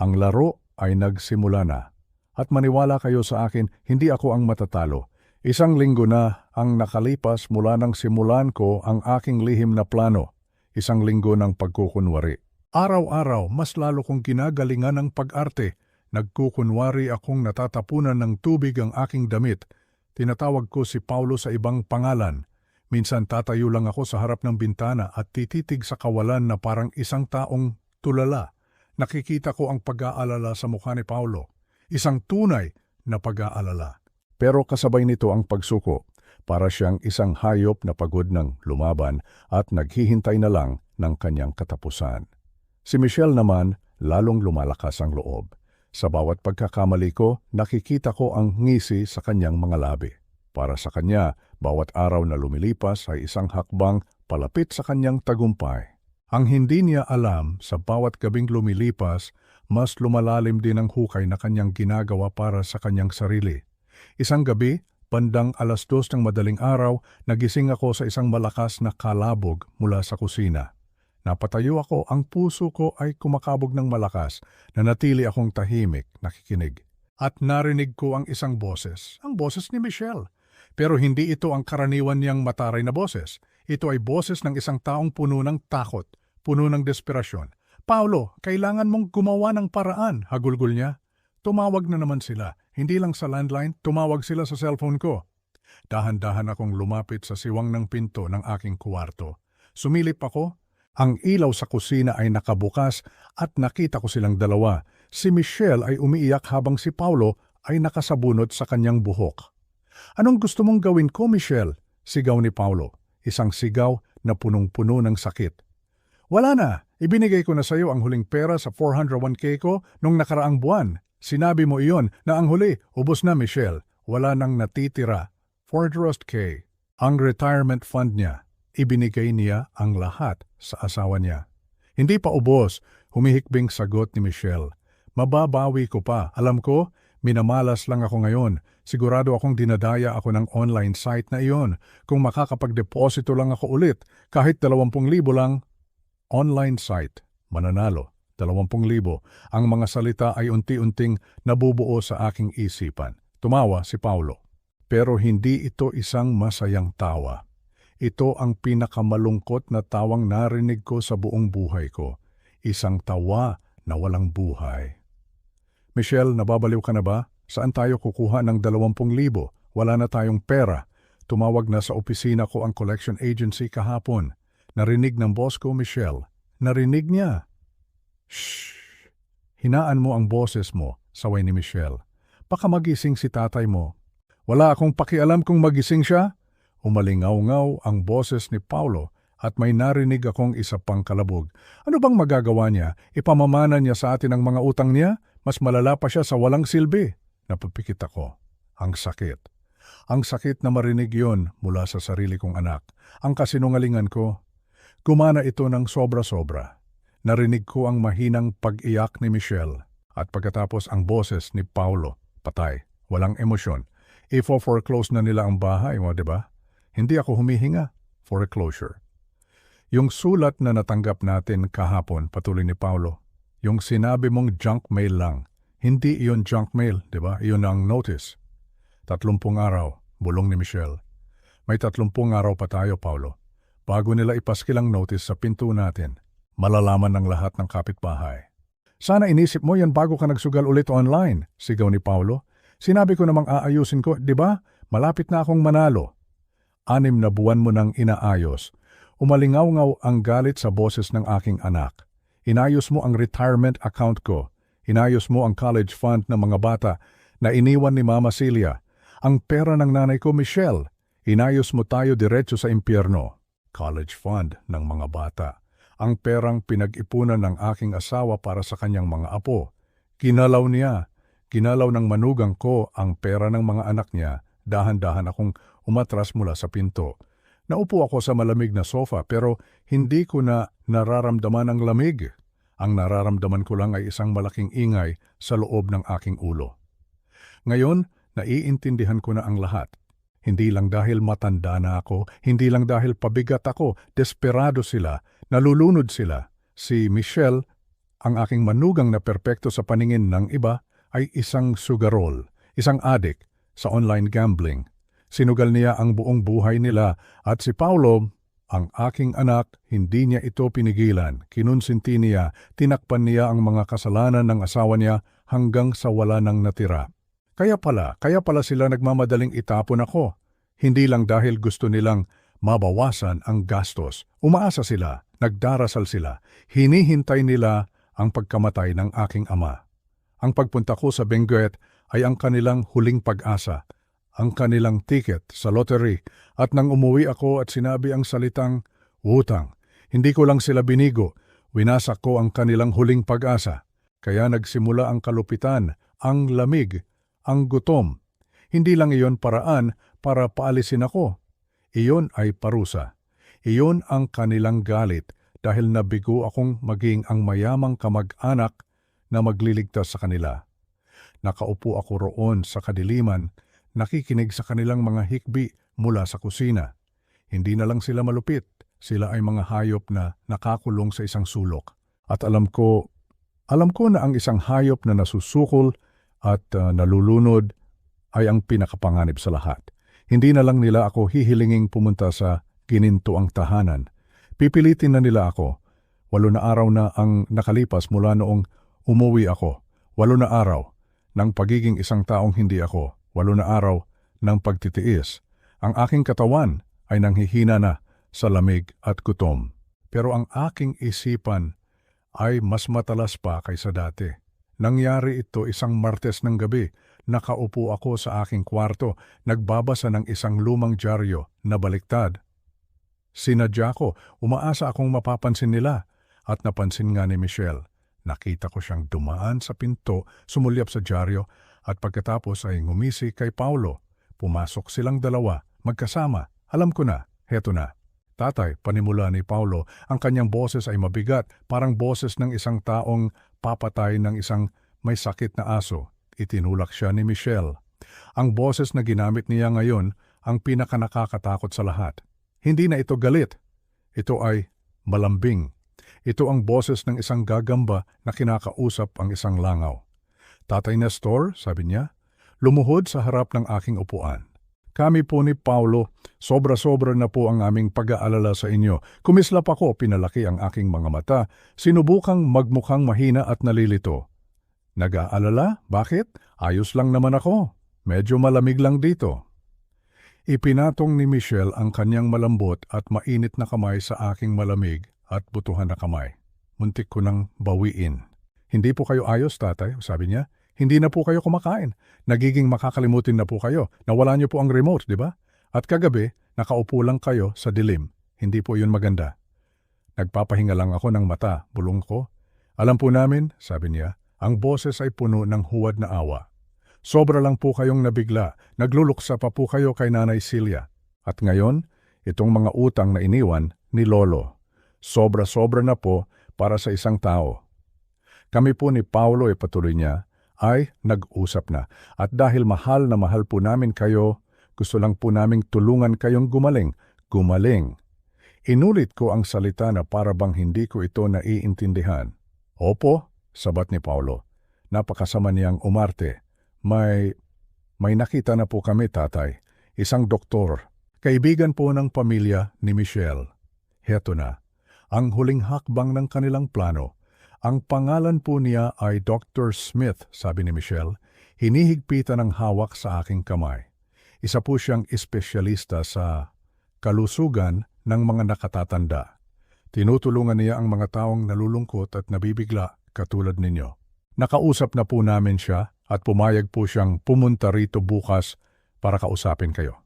Ang laro ay nagsimula na. At maniwala kayo sa akin, hindi ako ang matatalo. Isang linggo na ang nakalipas mula nang simulan ko ang aking lihim na plano. Isang linggo ng pagkukunwari. Araw-araw, mas lalo kong ginagalingan ang pag-arte. Nagkukunwari akong natatapunan ng tubig ang aking damit. Tinatawag ko si Paulo sa ibang pangalan. Minsan tatayo lang ako sa harap ng bintana at tititig sa kawalan na parang isang taong tulala. Nakikita ko ang pag-aalala sa mukha ni Paulo. Isang tunay na pag-aalala. Pero kasabay nito ang pagsuko, para siyang isang hayop na pagod ng lumaban at naghihintay na lang ng kanyang katapusan. Si Michelle naman, lalong lumalakas ang loob. Sa bawat pagkakamali ko, nakikita ko ang ngisi sa kanyang mga labi. Para sa kanya, bawat araw na lumilipas ay isang hakbang palapit sa kanyang tagumpay. Ang hindi niya alam, sa bawat gabing lumilipas, mas lumalalim din ang hukay na kanyang ginagawa para sa kanyang sarili. Isang gabi, bandang 2:00 ng madaling araw, nagising ako sa isang malakas na kalabog mula sa kusina. Napatayo ako, ang puso ko ay kumakabog ng malakas, nanatili akong tahimik, nakikinig. At narinig ko ang isang boses, ang boses ni Michelle. Pero hindi ito ang karaniwan niyang mataray na boses. Ito ay boses ng isang taong puno ng takot, puno ng desperasyon. Paulo, kailangan mong gumawa ng paraan, hagulgol niya. Tumawag na naman sila. Hindi lang sa landline, tumawag sila sa cellphone ko. Dahan-dahan akong lumapit sa siwang ng pinto ng aking kwarto. Sumilip ako. Ang ilaw sa kusina ay nakabukas at nakita ko silang dalawa. Si Michelle ay umiiyak habang si Paulo ay nakasabunot sa kanyang buhok. Anong gusto mong gawin ko, Michelle? Sigaw ni Paulo. Isang sigaw na punong-puno ng sakit. Wala na. Ibinigay ko na sa iyo ang huling pera sa 401k ko nung nakaraang buwan. Sinabi mo iyon na ang huli, ubos na, Michelle. Wala nang natitira. 400k. Ang retirement fund niya. Ibinigay niya ang lahat sa asawa niya. Hindi pa ubos, humihikbing sagot ni Michelle. Mababawi ko pa. Alam ko, minamalas lang ako ngayon. Sigurado akong dinadaya ako ng online site na iyon. Kung makakapag-deposito lang ako ulit, kahit 20,000 lang, online site, mananalo. 20,000. Ang mga salita ay unti-unting nabubuo sa aking isipan. Tumawa si Paulo. Pero hindi ito isang masayang tawa. Ito ang pinakamalungkot na tawang narinig ko sa buong buhay ko. Isang tawa na walang buhay. Michelle, nababaliw ka na ba? Saan tayo kukuha ng 20,000? Wala na tayong pera. Tumawag na sa opisina ko ang collection agency kahapon. Narinig ng boss ko, Michelle. Narinig niya. Shh! Hinaan mo ang boses mo, saway ni Michelle. Baka magising si tatay mo. Wala akong pakialam kung magising siya. Umalingaw-ngaw ang boses ni Paulo at may narinig akong isa pang kalabog. Ano bang magagawa niya? Ipamamana niya sa atin ang mga utang niya? Mas malala pa siya sa walang silbi. Napapikit ako. Ang sakit. Ang sakit na marinig yon mula sa sarili kong anak. Ang kasinungalingan ko. Gumana ito ng sobra-sobra. Narinig ko ang mahinang pag-iyak ni Michelle at pagkatapos ang boses ni Paulo. Patay. Walang emosyon. I-foreclose na nila ang bahay mo, di ba? Hindi ako humihinga. Foreclosure. Yung sulat na natanggap natin kahapon, patuloy ni Paulo, yung sinabi mong junk mail lang. Hindi iyon junk mail, di ba? Iyon ang notice. 30 araw, bulong ni Michelle. May 30 araw pa tayo, Paulo. Bago nila ipaskil ang notice sa pinto natin, malalaman ng lahat ng kapitbahay. Sana inisip mo yan bago ka nagsugal ulit online, sigaw ni Paulo. Sinabi ko namang aayusin ko, di ba? Malapit na akong manalo. 6 na buwan mo nang inaayos. Umalingaw-ngaw ang galit sa boses ng aking anak. Inayos mo ang retirement account ko. Inayos mo ang college fund ng mga bata na iniwan ni Mama Celia. Ang pera ng nanay ko, Michelle. Inayos mo tayo diretso sa impyerno. College fund ng mga bata. Ang perang pinag-ipunan ng aking asawa para sa kanyang mga apo. Kinalaw niya. Kinalaw ng manugang ko ang pera ng mga anak niya. Dahan-dahan akong umatras mula sa pinto. Naupo ako sa malamig na sofa pero hindi ko na nararamdaman ang lamig. Ang nararamdaman ko lang ay isang malaking ingay sa loob ng aking ulo. Ngayon, naiintindihan ko na ang lahat. Hindi lang dahil matanda na ako, hindi lang dahil pabigat ako, desperado sila, nalulunod sila. Si Michelle, ang aking manugang na perpekto sa paningin ng iba, ay isang sugarol, isang adik sa online gambling. Sinugal niya ang buong buhay nila at si Paulo, ang aking anak, hindi niya ito pinigilan. Kinunsinti niya, tinakpan niya ang mga kasalanan ng asawa niya hanggang sa wala nang natira. Kaya pala sila nagmamadaling itapon ako. Hindi lang dahil gusto nilang mabawasan ang gastos. Umaasa sila, nagdarasal sila, hinihintay nila ang pagkamatay ng aking ama. Ang pagpunta ko sa Benguet ay ang kanilang huling pag-asa, ang kanilang ticket sa lottery, at nang umuwi ako at sinabi ang salitang utang, hindi ko lang sila binigo, winasak ko ang kanilang huling pag-asa. Kaya nagsimula ang kalupitan, ang lamig, ang gutom. Hindi lang iyon paraan para paalisin ako. Iyon ay parusa. Iyon ang kanilang galit dahil nabigo akong maging ang mayamang kamag-anak na magliligtas sa kanila. Nakaupo ako roon sa kadiliman, nakikinig sa kanilang mga hikbi mula sa kusina. Hindi na lang sila malupit, sila ay mga hayop na nakakulong sa isang sulok. At alam ko na ang isang hayop na nasusukol at nalulunod ay ang pinakapanganib sa lahat. Hindi na lang nila ako hihilinging pumunta sa ginintuang tahanan. Pipilitin na nila ako. 8 na araw na ang nakalipas mula noong umuwi ako. 8 na araw ng pagiging isang taong hindi ako. 8 na araw ng pagtitiis. Ang aking katawan ay nanghihina na sa lamig at gutom. Pero ang aking isipan ay mas matalas pa kaysa dati. Nangyari ito isang Martes ng gabi. Nakaupo ako sa aking kwarto, nagbabasa ng isang lumang dyaryo na baliktad. Sinadya ko, umaasa akong mapapansin nila, at napansin nga ni Michelle. Nakita ko siyang dumaan sa pinto, sumulyap sa dyaryo, at pagkatapos ay ngumisi kay Paulo. Pumasok silang dalawa, magkasama. Alam ko na, heto na. Tatay, panimula ni Paulo, ang kanyang boses ay mabigat, parang boses ng isang taong papatay ng isang may sakit na aso. Itinulak siya ni Michelle. Ang boses na ginamit niya ngayon ang pinakanakakatakot sa lahat. Hindi na ito galit. Ito ay malambing. Ito ang boses ng isang gagamba na kinakausap ang isang langaw. Tatay Nestor, sabi niya, lumuhod sa harap ng aking upuan. Kami po ni Paulo, sobra-sobra na po ang aming pag-aalala sa inyo. Kumislap ako, pinalaki ang aking mga mata, sinubukang magmukhang mahina at nalilito. Nag-aalala? Bakit? Ayos lang naman ako. Medyo malamig lang dito. Ipinatong ni Michelle ang kanyang malambot at mainit na kamay sa aking malamig at butuhan na kamay. Muntik ko nang bawiin. Hindi po kayo ayos, tatay, sabi niya. Hindi na po kayo kumakain. Nagiging makakalimutin na po kayo. Nawala niyo po ang remote, di ba? At kagabi, nakaupo lang kayo sa dilim. Hindi po yun maganda. Nagpapahinga lang ako ng mata, bulong ko. Alam po namin, sabi niya, ang boses ay puno ng huwad na awa. Sobra lang po kayong nabigla. Nagluluksa pa po kayo kay Nanay Celia. At ngayon, itong mga utang na iniwan ni Lolo. Sobra-sobra na po para sa isang tao. Kami po ni Paulo, patuloy niya, ay nag-usap na. At dahil mahal na mahal po namin kayo, gusto lang po naming tulungan kayong gumaling. Gumaling. Inulit ko ang salita na para bang hindi ko ito naiintindihan. Opo, sabat ni Paulo. Napakasama niyang umarte. May nakita na po kami, tatay. Isang doktor. Kaibigan po ng pamilya ni Michelle. Heto na. Ang huling hakbang ng kanilang plano. Ang pangalan po niya ay Dr. Smith, sabi ni Michelle. Hinihigpitan ng hawak sa aking kamay. Isa po siyang espesyalista sa kalusugan ng mga nakatatanda. Tinutulungan niya ang mga taong nalulungkot at nabibigla katulad ninyo. Nakausap na po namin siya at pumayag po siyang pumunta rito bukas para kausapin kayo.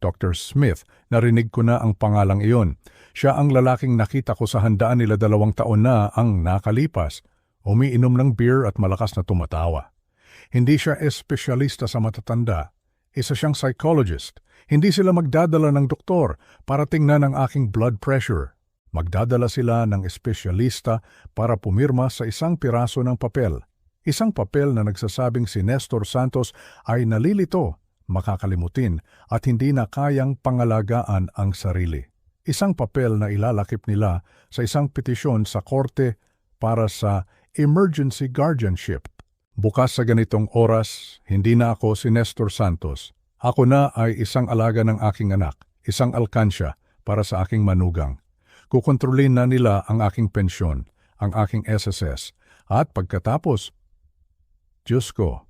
Dr. Smith, narinig ko na ang pangalang iyon. Siya ang lalaking nakita ko sa handaan nila 2 taon na ang nakalipas. Umiinom ng beer at malakas na tumatawa. Hindi siya espesyalista sa matatanda. Isa siyang psychologist. Hindi sila magdadala ng doktor para tingnan ang aking blood pressure. Magdadala sila ng espesyalista para pumirma sa isang piraso ng papel. Isang papel na nagsasabing si Nestor Santos ay nalilito, makakalimutin at hindi na kayang pangalagaan ang sarili. Isang papel na ilalakip nila sa isang petisyon sa korte para sa emergency guardianship. Bukas sa ganitong oras, hindi na ako si Nestor Santos. Ako na ay isang alaga ng aking anak, isang alkansya para sa aking manugang. Kukontrolin na nila ang aking pensyon, ang aking SSS, at pagkatapos, Diyos ko,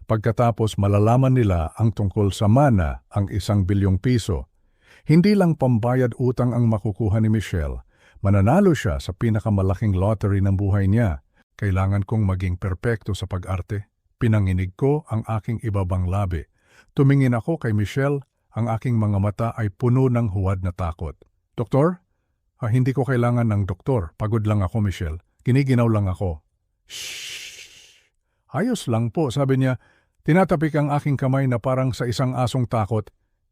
pagkatapos malalaman nila ang tungkol sa mana ang 1 bilyong piso. Hindi lang pambayad utang ang makukuha ni Michelle, mananalo siya sa pinakamalaking lottery ng buhay niya. Kailangan kong maging perpekto sa pag-arte. Pinanginig ko ang aking ibabang labi. Tumingin ako kay Michelle, ang aking mga mata ay puno ng huwad na takot. Doktor? Hindi ko kailangan ng doktor. Pagod lang ako, Michelle. Giniginaw lang ako. Shhh! Ayos lang po, sabi niya. Tinatapik ang aking kamay na parang sa isang asong takot.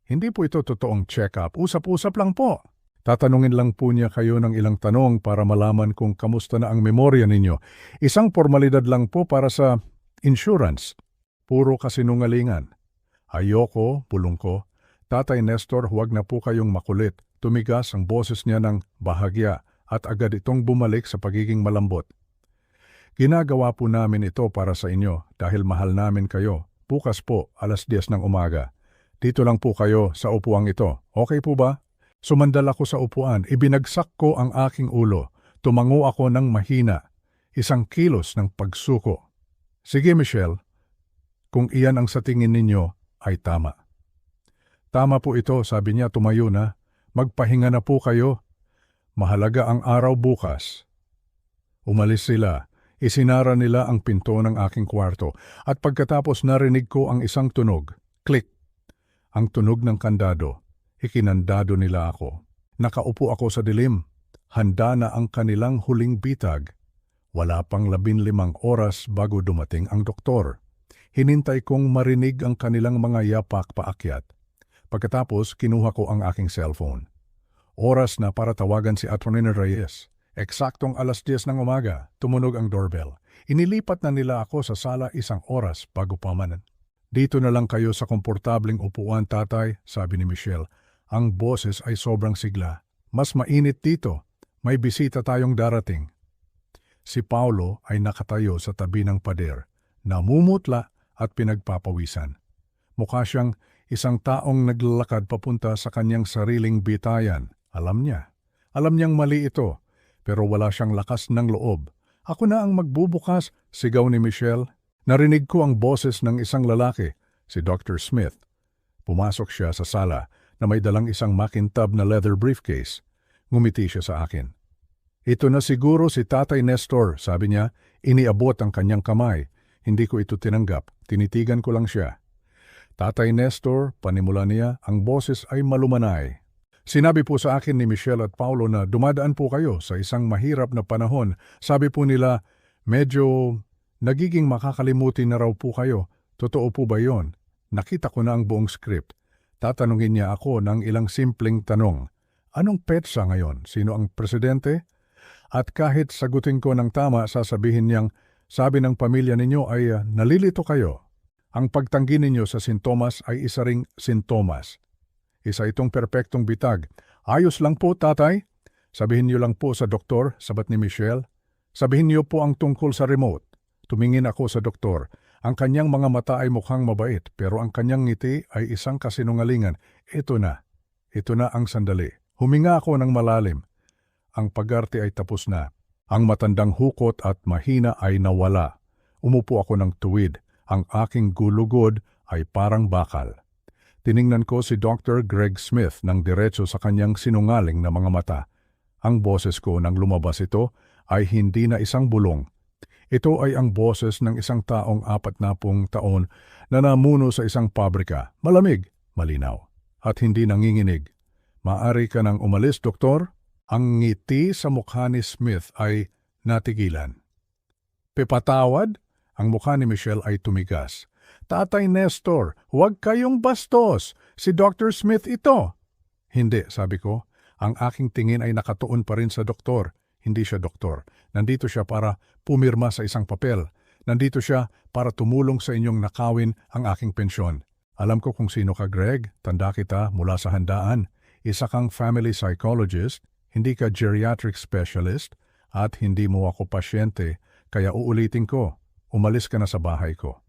Hindi po ito totoong check-up. Usap-usap lang po. Tatanungin lang po niya kayo ng ilang tanong para malaman kung kamusta na ang memorya ninyo. Isang formalidad lang po para sa insurance. Puro kasinungalingan. Ayoko, pulong ko. Tatay Nestor, huwag na po kayong makulit. Tumigas ang boses niya ng bahagya at agad itong bumalik sa pagiging malambot. Ginagawa po namin ito para sa inyo dahil mahal namin kayo. Bukas po, 10:00 ng umaga. Dito lang po kayo sa upuang ito. Okay po ba? Sumandal ako sa upuan, ibinagsak ko ang aking ulo. Tumango ako ng mahina, 1 kilos ng pagsuko. Sige Michelle, kung iyan ang sa tingin ninyo ay tama. Tama po ito, sabi niya, tumayo na. Magpahinga na po kayo. Mahalaga ang araw bukas. Umalis sila. Isinara nila ang pinto ng aking kwarto at pagkatapos narinig ko ang isang tunog. Click! Ang tunog ng kandado. Ikinandado nila ako. Nakaupo ako sa dilim. Handa na ang kanilang huling bitag. Wala pang 15 oras bago dumating ang doktor. Hinintay kong marinig ang kanilang mga yapak paakyat. Pagkatapos, kinuha ko ang aking cellphone. Oras na para tawagan si Atty. Reyes. Eksaktong 10:00 ng umaga, tumunog ang doorbell. Inilipat na nila ako sa sala 1 oras bago pamanan. Dito na lang kayo sa komportabling upuan, tatay, sabi ni Michelle. Ang boses ay sobrang sigla. Mas mainit dito. May bisita tayong darating. Si Paulo ay nakatayo sa tabi ng pader, namumutla at pinagpapawisan. Mukha siyang isang taong naglalakad papunta sa kanyang sariling bitayan. Alam niyang mali ito, pero wala siyang lakas ng loob. Ako na ang magbubukas, sigaw ni Michelle. Narinig ko ang boses ng isang lalaki, si Dr. Smith. Pumasok siya sa sala na may dalang isang makintab na leather briefcase. Ngumiti siya sa akin. Ito na siguro si Tatay Nestor, sabi niya. Iniabot ang kanyang kamay. Hindi ko ito tinanggap. Tinitigan ko lang siya. Tatay Nestor, panimula niya, ang boses ay malumanay. Sinabi po sa akin ni Michelle at Paulo na dumadaan po kayo sa isang mahirap na panahon. Sabi po nila, medyo nagiging makakalimutin na raw po kayo. Totoo po ba yon? Nakita ko na ang buong script. Tatanungin niya ako ng ilang simpleng tanong. Anong petsa ngayon? Sino ang presidente? At kahit sagutin ko ng tama, sasabihin niyang, sabi ng pamilya ninyo ay nalilito kayo. Ang pagtanggi ninyo sa sintomas ay isa ring sintomas. Isa itong perpektong bitag. Ayos lang po, tatay. Sabihin niyo lang po sa doktor, sabat ni Michelle. Sabihin niyo po ang tungkol sa remote. Tumingin ako sa doktor. Ang kanyang mga mata ay mukhang mabait, pero ang kanyang ngiti ay isang kasinungalingan. Ito na ang sandali. Huminga ako ng malalim. Ang pag-arte ay tapos na. Ang matandang hukot at mahina ay nawala. Umupo ako ng tuwid. Ang aking gulugod ay parang bakal. Tiningnan ko si Dr. Greg Smith ng diretso sa kanyang sinungaling na mga mata. Ang boses ko nang lumabas ito ay hindi na isang bulong. Ito ay ang boses ng isang taong 40 taon na namuno sa isang pabrika. Malamig, malinaw, at hindi nanginginig. Maari ka nang umalis, doktor? Ang ngiti sa mukha ni Smith ay natigilan. Pepatawad? Ang mukha ni Michelle ay tumigas. Tatay Nestor, huwag kayong bastos. Si Dr. Smith ito. Hindi, sabi ko. Ang aking tingin ay nakatuon pa rin sa doktor. Hindi siya doktor. Nandito siya para pumirma sa isang papel. Nandito siya para tumulong sa inyong nakawin ang aking pensyon. Alam ko kung sino ka, Greg. Tanda kita mula sa handaan. Isa kang family psychologist, hindi ka geriatric specialist, at hindi mo ako pasyente. Kaya uulitin ko, umalis ka na sa bahay ko.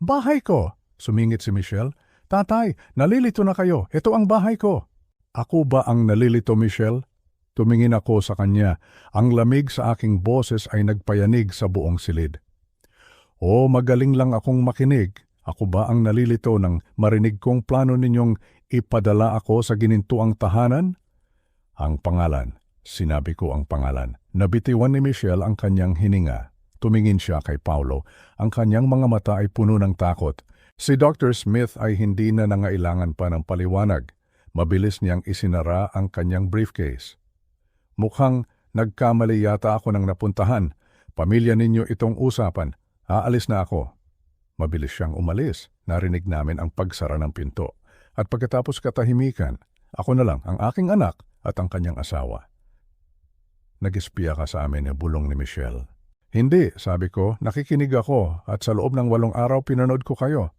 Bahay ko? Sumingit si Michelle. Tatay, nalilito na kayo. Ito ang bahay ko. Ako ba ang nalilito, Michelle? Tumingin ako sa kanya. Ang lamig sa aking boses ay nagpayanig sa buong silid. O magaling lang akong makinig. Ako ba ang nalilito nang marinig kong plano ninyong ipadala ako sa ginintuang tahanan? Ang pangalan. Sinabi ko ang pangalan. Nabitiwan ni Michelle ang kanyang hininga. Tumingin siya kay Paulo. Ang kanyang mga mata ay puno ng takot. Si Dr. Smith ay hindi na nangailangan pa ng paliwanag. Mabilis niyang isinara ang kanyang briefcase. Mukhang nagkamali yata ako ng napuntahan. Pamilya ninyo itong usapan. Aalis na ako. Mabilis siyang umalis. Narinig namin ang pagsara ng pinto. At pagkatapos katahimikan, ako na lang ang aking anak at ang kanyang asawa. Nag-espiya ka sa amin, bulong ni Michelle. Hindi, sabi ko, nakikinig ako at sa loob ng 8 araw pinanood ko kayo.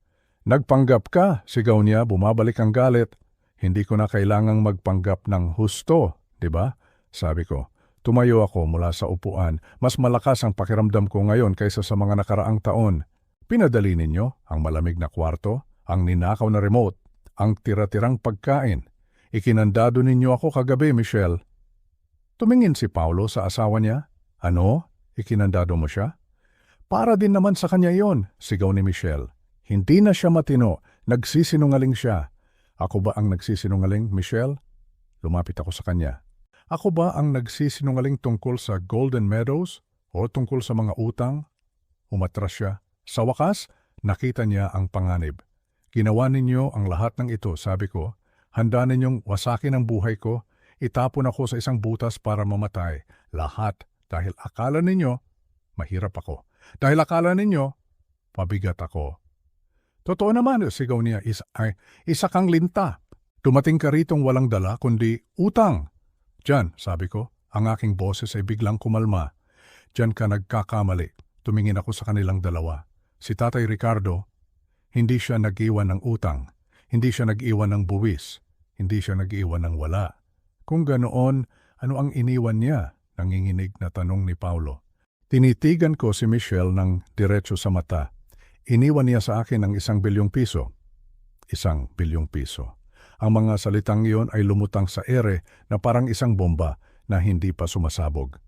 Nagpanggap ka, sigaw niya, bumabalik ang galit. Hindi ko na kailangang magpanggap ng husto, di ba? Sabi ko, tumayo ako mula sa upuan. Mas malakas ang pakiramdam ko ngayon kaysa sa mga nakaraang taon. Pinadali ninyo ang malamig na kwarto, ang ninakaw na remote, ang tira-tirang pagkain. Ikinandado ninyo ako kagabi, Michelle. Tumingin si Paulo sa asawa niya. Ano? Ikinandado mo siya? Para din naman sa kanya yon, sigaw ni Michelle. Hindi na siya matino, nagsisinungaling siya. Ako ba ang nagsisinungaling, Michelle? Lumapit ako sa kanya. Ako ba ang nagsisinungaling tungkol sa Golden Meadows o tungkol sa mga utang? Umatras siya. Sa wakas, nakita niya ang panganib. Ginawa ninyo ang lahat ng ito, sabi ko. Handa ninyong wasakin ang buhay ko. Itapon ako sa isang butas para mamatay. Lahat. Dahil akala ninyo, mahirap ako. Dahil akala ninyo, pabigat ako. Totoo naman, sigaw niya, isa kang linta. Dumating ka ritong walang dala, kundi utang. Diyan, sabi ko, ang aking boses ay biglang kumalma. Diyan ka nagkakamali. Tumingin ako sa kanilang dalawa. Si Tatay Ricardo, hindi siya nag-iwan ng utang. Hindi siya nag-iwan ng buwis. Hindi siya nag-iwan ng wala. Kung ganoon, ano ang iniwan niya? Nanginginig na tanong ni Paulo. Tinitigan ko si Michelle ng diretso sa mata. Iniwan niya sa akin ang 1 bilyong piso. 1 bilyong piso. Ang mga salitang iyon ay lumutang sa ere na parang isang bomba na hindi pa sumasabog.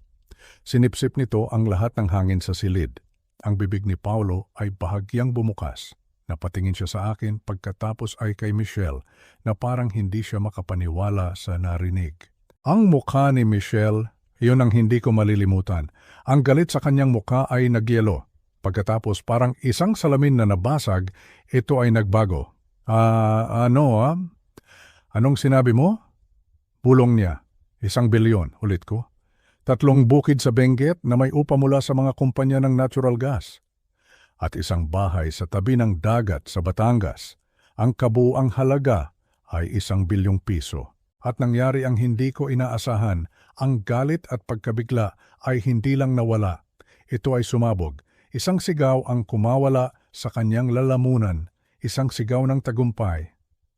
Sinipsip nito ang lahat ng hangin sa silid. Ang bibig ni Paulo ay bahagyang bumukas. Napatingin siya sa akin pagkatapos ay kay Michelle na parang hindi siya makapaniwala sa narinig. Ang mukha ni Michelle, iyon ang hindi ko malilimutan. Ang galit sa kanyang mukha ay nagyelo. Pagkatapos parang isang salamin na nabasag, ito ay nagbago. Anong sinabi mo? Bulong niya. 1 bilyon, ulit ko. 3 bukid sa Benguet na may upa mula sa mga kumpanya ng natural gas. At 1 bahay sa tabi ng dagat sa Batangas. Ang kabuuang halaga ay 1 bilyong piso. At nangyari ang hindi ko inaasahan. Ang galit at pagkabigla ay hindi lang nawala. Ito ay sumabog. Isang sigaw ang kumawala sa kanyang lalamunan. Isang sigaw ng tagumpay.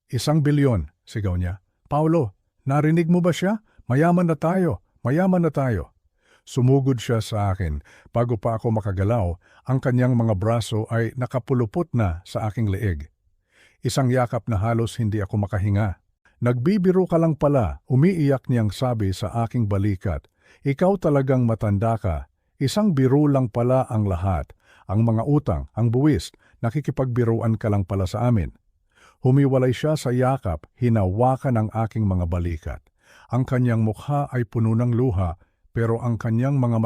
1 bilyon, sigaw niya. Paulo, narinig mo ba siya? Mayaman na tayo. Mayaman na tayo. Sumugod siya sa akin. Bago pa ako makagalaw, ang kanyang mga braso ay nakapulupot na sa aking leeg. Isang yakap na halos hindi ako makahinga. Nagbibiro ka lang pala, umiiyak niyang sabi sa aking balikat. Ikaw talagang matanda ka. 1 biro lang pala ang lahat. Ang mga utang, ang buwis, nakikipagbiruan ka lang pala sa amin. Humiwalay siya sa yakap, hinawakan ang aking mga balikat. Ang kanyang mukha ay puno ng luha, pero ang kanyang mga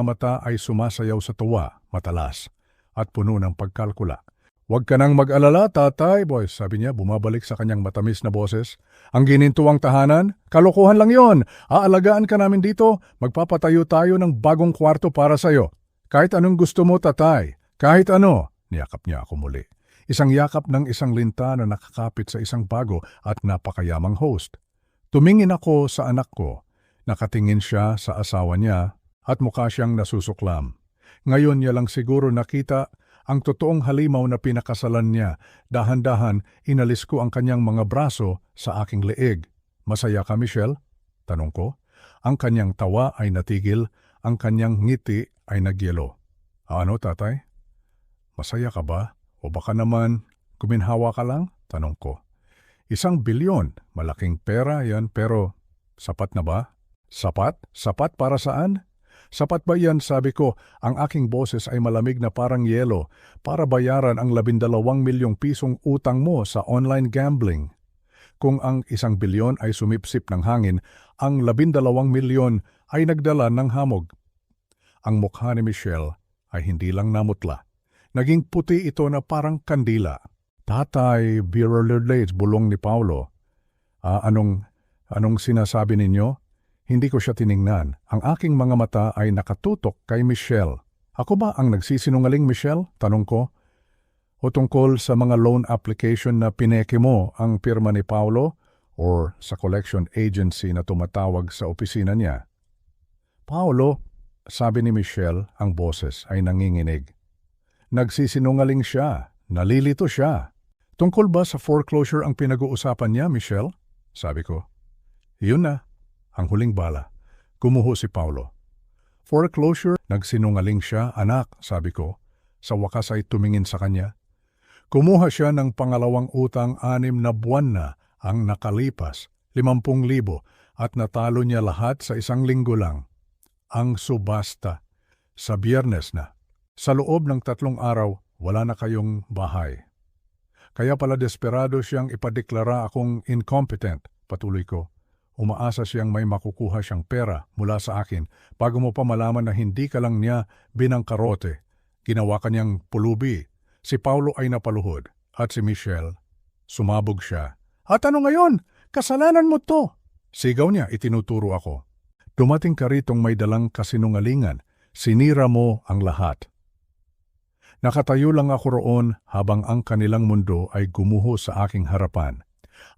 mata ay sumasayaw sa tuwa, matalas, at puno ng pagkalkula. Huwag ka nang mag-alala, tatay, boy, sabi niya, bumabalik sa kanyang matamis na boses. Ang ginintuang tahanan, kalokohan lang yon. Aalagaan ka namin dito, magpapatayo tayo ng bagong kwarto para sa'yo. Kahit anong gusto mo, tatay. Kahit ano, niyakap niya ako muli. Isang yakap ng isang linta na nakakapit sa isang bago at napakayamang host. Tumingin ako sa anak ko. Nakatingin siya sa asawa niya at mukha siyang nasusuklam. Ngayon niya lang siguro nakita ang totoong halimaw na pinakasalan niya. Dahan-dahan, inalis ko ang kanyang mga braso sa aking leeg. Masaya ka, Michelle? Tanong ko. Ang kanyang tawa ay natigil, ang kanyang ngiti ay nagyelo. Ano, tatay? Masaya ka ba? O baka naman, guminhawa ka lang? Tanong ko. 1 bilyon, malaking pera yan, pero sapat na ba? Sapat? Sapat para saan? Sapat ba yan, sabi ko, ang aking boses ay malamig na parang yelo para bayaran ang 12 milyong pisong utang mo sa online gambling. Kung ang 1 bilyon ay sumipsip ng hangin, ang 12 milyon ay nagdala ng hamog. Ang mukha ni Michelle ay hindi lang namutla. Naging puti ito na parang kandila. Tatay, virulent, bulong ni Paulo. Anong sinasabi ninyo? Hindi ko siya tiningnan. Ang aking mga mata ay nakatutok kay Michelle. Ako ba ang nagsisinungaling, Michelle? Tanong ko. O tungkol sa mga loan application na pineke mo ang pirma ni Paulo or sa collection agency na tumatawag sa opisina niya? Paulo, sabi ni Michelle, ang boses ay nanginginig. Nagsisinungaling siya. Nalilito siya. Tungkol ba sa foreclosure ang pinag-uusapan niya, Michelle? Sabi ko. Yun na. Ang huling bala. Gumuho si Paulo. Foreclosure? Nagsinungaling siya, anak, sabi ko. Sa wakas ay tumingin sa kanya. Kumuha siya ng pangalawang utang 6 na buwan na ang nakalipas, 50,000 at natalo niya lahat sa 1 linggo lang. Ang subasta. Sa Biyernes na. Sa loob ng 3 araw, wala na kayong bahay. Kaya pala desperado siyang ipadeklara akong incompetent, patuloy ko. Umaasa siyang may makukuha siyang pera mula sa akin bago mo pa malaman na hindi ka lang niya binangkarote. Ginawa kanyang pulubi. Si Paulo ay napaluhod at si Michelle, sumabog siya. At ano ngayon? Kasalanan mo to! Sigaw niya, itinuturo ako. Dumating ka ritong may dalang kasinungalingan. Sinira mo ang lahat. Nakatayo lang ako roon habang ang kanilang mundo ay gumuho sa aking harapan.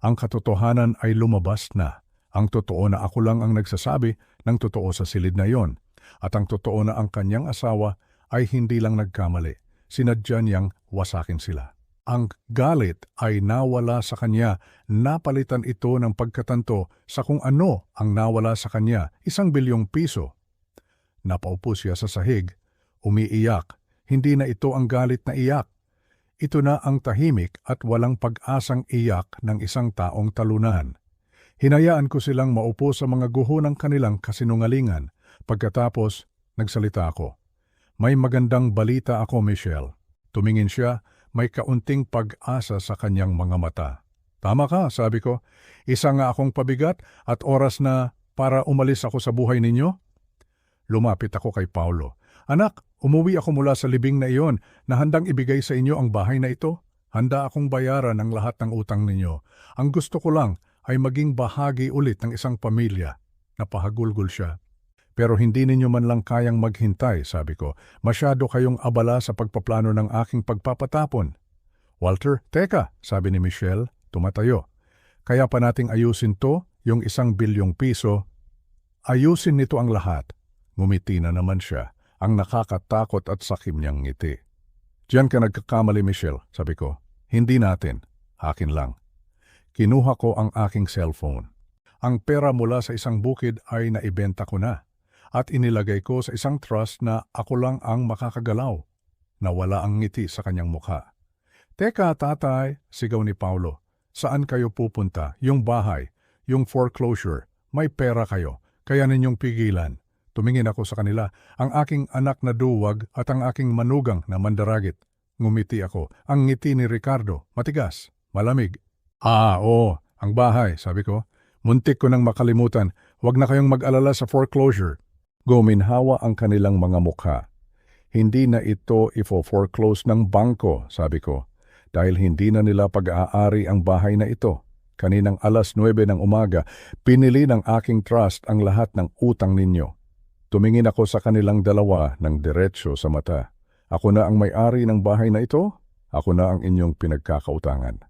Ang katotohanan ay lumabas na. Ang totoo na ako lang ang nagsasabi ng totoo sa silid na yon. At ang totoo na ang kanyang asawa ay hindi lang nagkamali. Sinadya niyang wasakin sila. Ang galit ay nawala sa kanya, napalitan ito ng pagkatanto sa kung ano ang nawala sa kanya, 1 bilyong piso. Napaupo siya sa sahig, umiiyak. Hindi na ito ang galit na iyak. Ito na ang tahimik at walang pag-asang iyak ng isang taong talunan. Hinayaan ko silang maupo sa mga guho ng kanilang kasinungalingan. Pagkatapos, nagsalita ako. May magandang balita ako, Michelle. Tumingin siya, may kaunting pag-asa sa kanyang mga mata. Tama ka, sabi ko. Isa nga akong pabigat at oras na para umalis ako sa buhay ninyo. Lumapit ako kay Paulo. Anak, umuwi ako mula sa libing na iyon na handang ibigay sa inyo ang bahay na ito. Handa akong bayaran ang lahat ng utang ninyo. Ang gusto ko lang ay maging bahagi ulit ng isang pamilya. Napahagulgol siya. Pero hindi ninyo man lang kayang maghintay, sabi ko. Masyado kayong abala sa pagpaplano ng aking pagpapatapon. Walter, teka, sabi ni Michelle, tumatayo. Kaya pa nating ayusin to, yung 1 bilyong piso. Ayusin nito ang lahat. Ngumiti na naman siya. Ang nakakatakot at sakim niyang ngiti. Diyan ka nagkakamali, Michelle, sabi ko. Hindi natin. Akin lang. Kinuha ko ang aking cellphone. Ang pera mula sa isang bukid ay naibenta ko na. At inilagay ko sa isang trust na ako lang ang makakagalaw. Nawala ang ngiti sa kanyang mukha. Teka, tatay, sigaw ni Paulo. Saan kayo pupunta? Yung bahay, yung foreclosure. May pera kayo. Kaya ninyong pigilan. Tumingin ako sa kanila, ang aking anak na duwag at ang aking manugang na mandaragit. Ngumiti ako. Ang ngiti ni Ricardo, matigas, malamig. Oo, ang bahay, sabi ko. Muntik ko nang makalimutan, huwag na kayong mag-alala sa foreclosure. Guminhawa ang kanilang mga mukha. Hindi na ito ifo-foreclose ng bangko, sabi ko, dahil hindi na nila pag-aari ang bahay na ito. Kaninang 9:00 ng umaga, pinili ng aking trust ang lahat ng utang ninyo. Tumingin ako sa kanilang dalawa ng diretsyo sa mata. Ako na ang may-ari ng bahay na ito. Ako na ang inyong pinagkakautangan.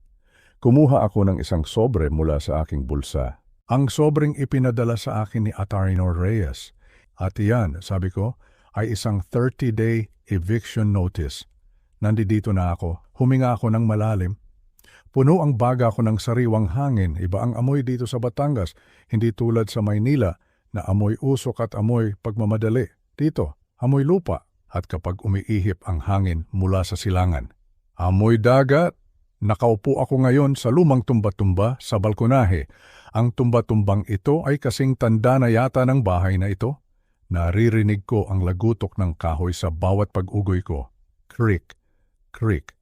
Kumuha ako ng isang sobre mula sa aking bulsa. Ang sobreng ipinadala sa akin ni Atarino Reyes. At iyan, sabi ko, ay isang 30-day eviction notice. Nandito na ako. Huminga ako ng malalim. Puno ang baga ko ng sariwang hangin. Iba ang amoy dito sa Batangas. Hindi tulad sa Maynila na amoy usok at amoy pagmamadali. Dito, amoy lupa. At kapag umiihip ang hangin mula sa silangan. Amoy dagat. Nakaupo ako ngayon sa lumang tumba-tumba sa balkonahe. Ang tumba-tumbang ito ay kasing tanda na yata ng bahay na ito. Naririnig ko ang lagutok ng kahoy sa bawat pag-ugoy ko. Creak, creak.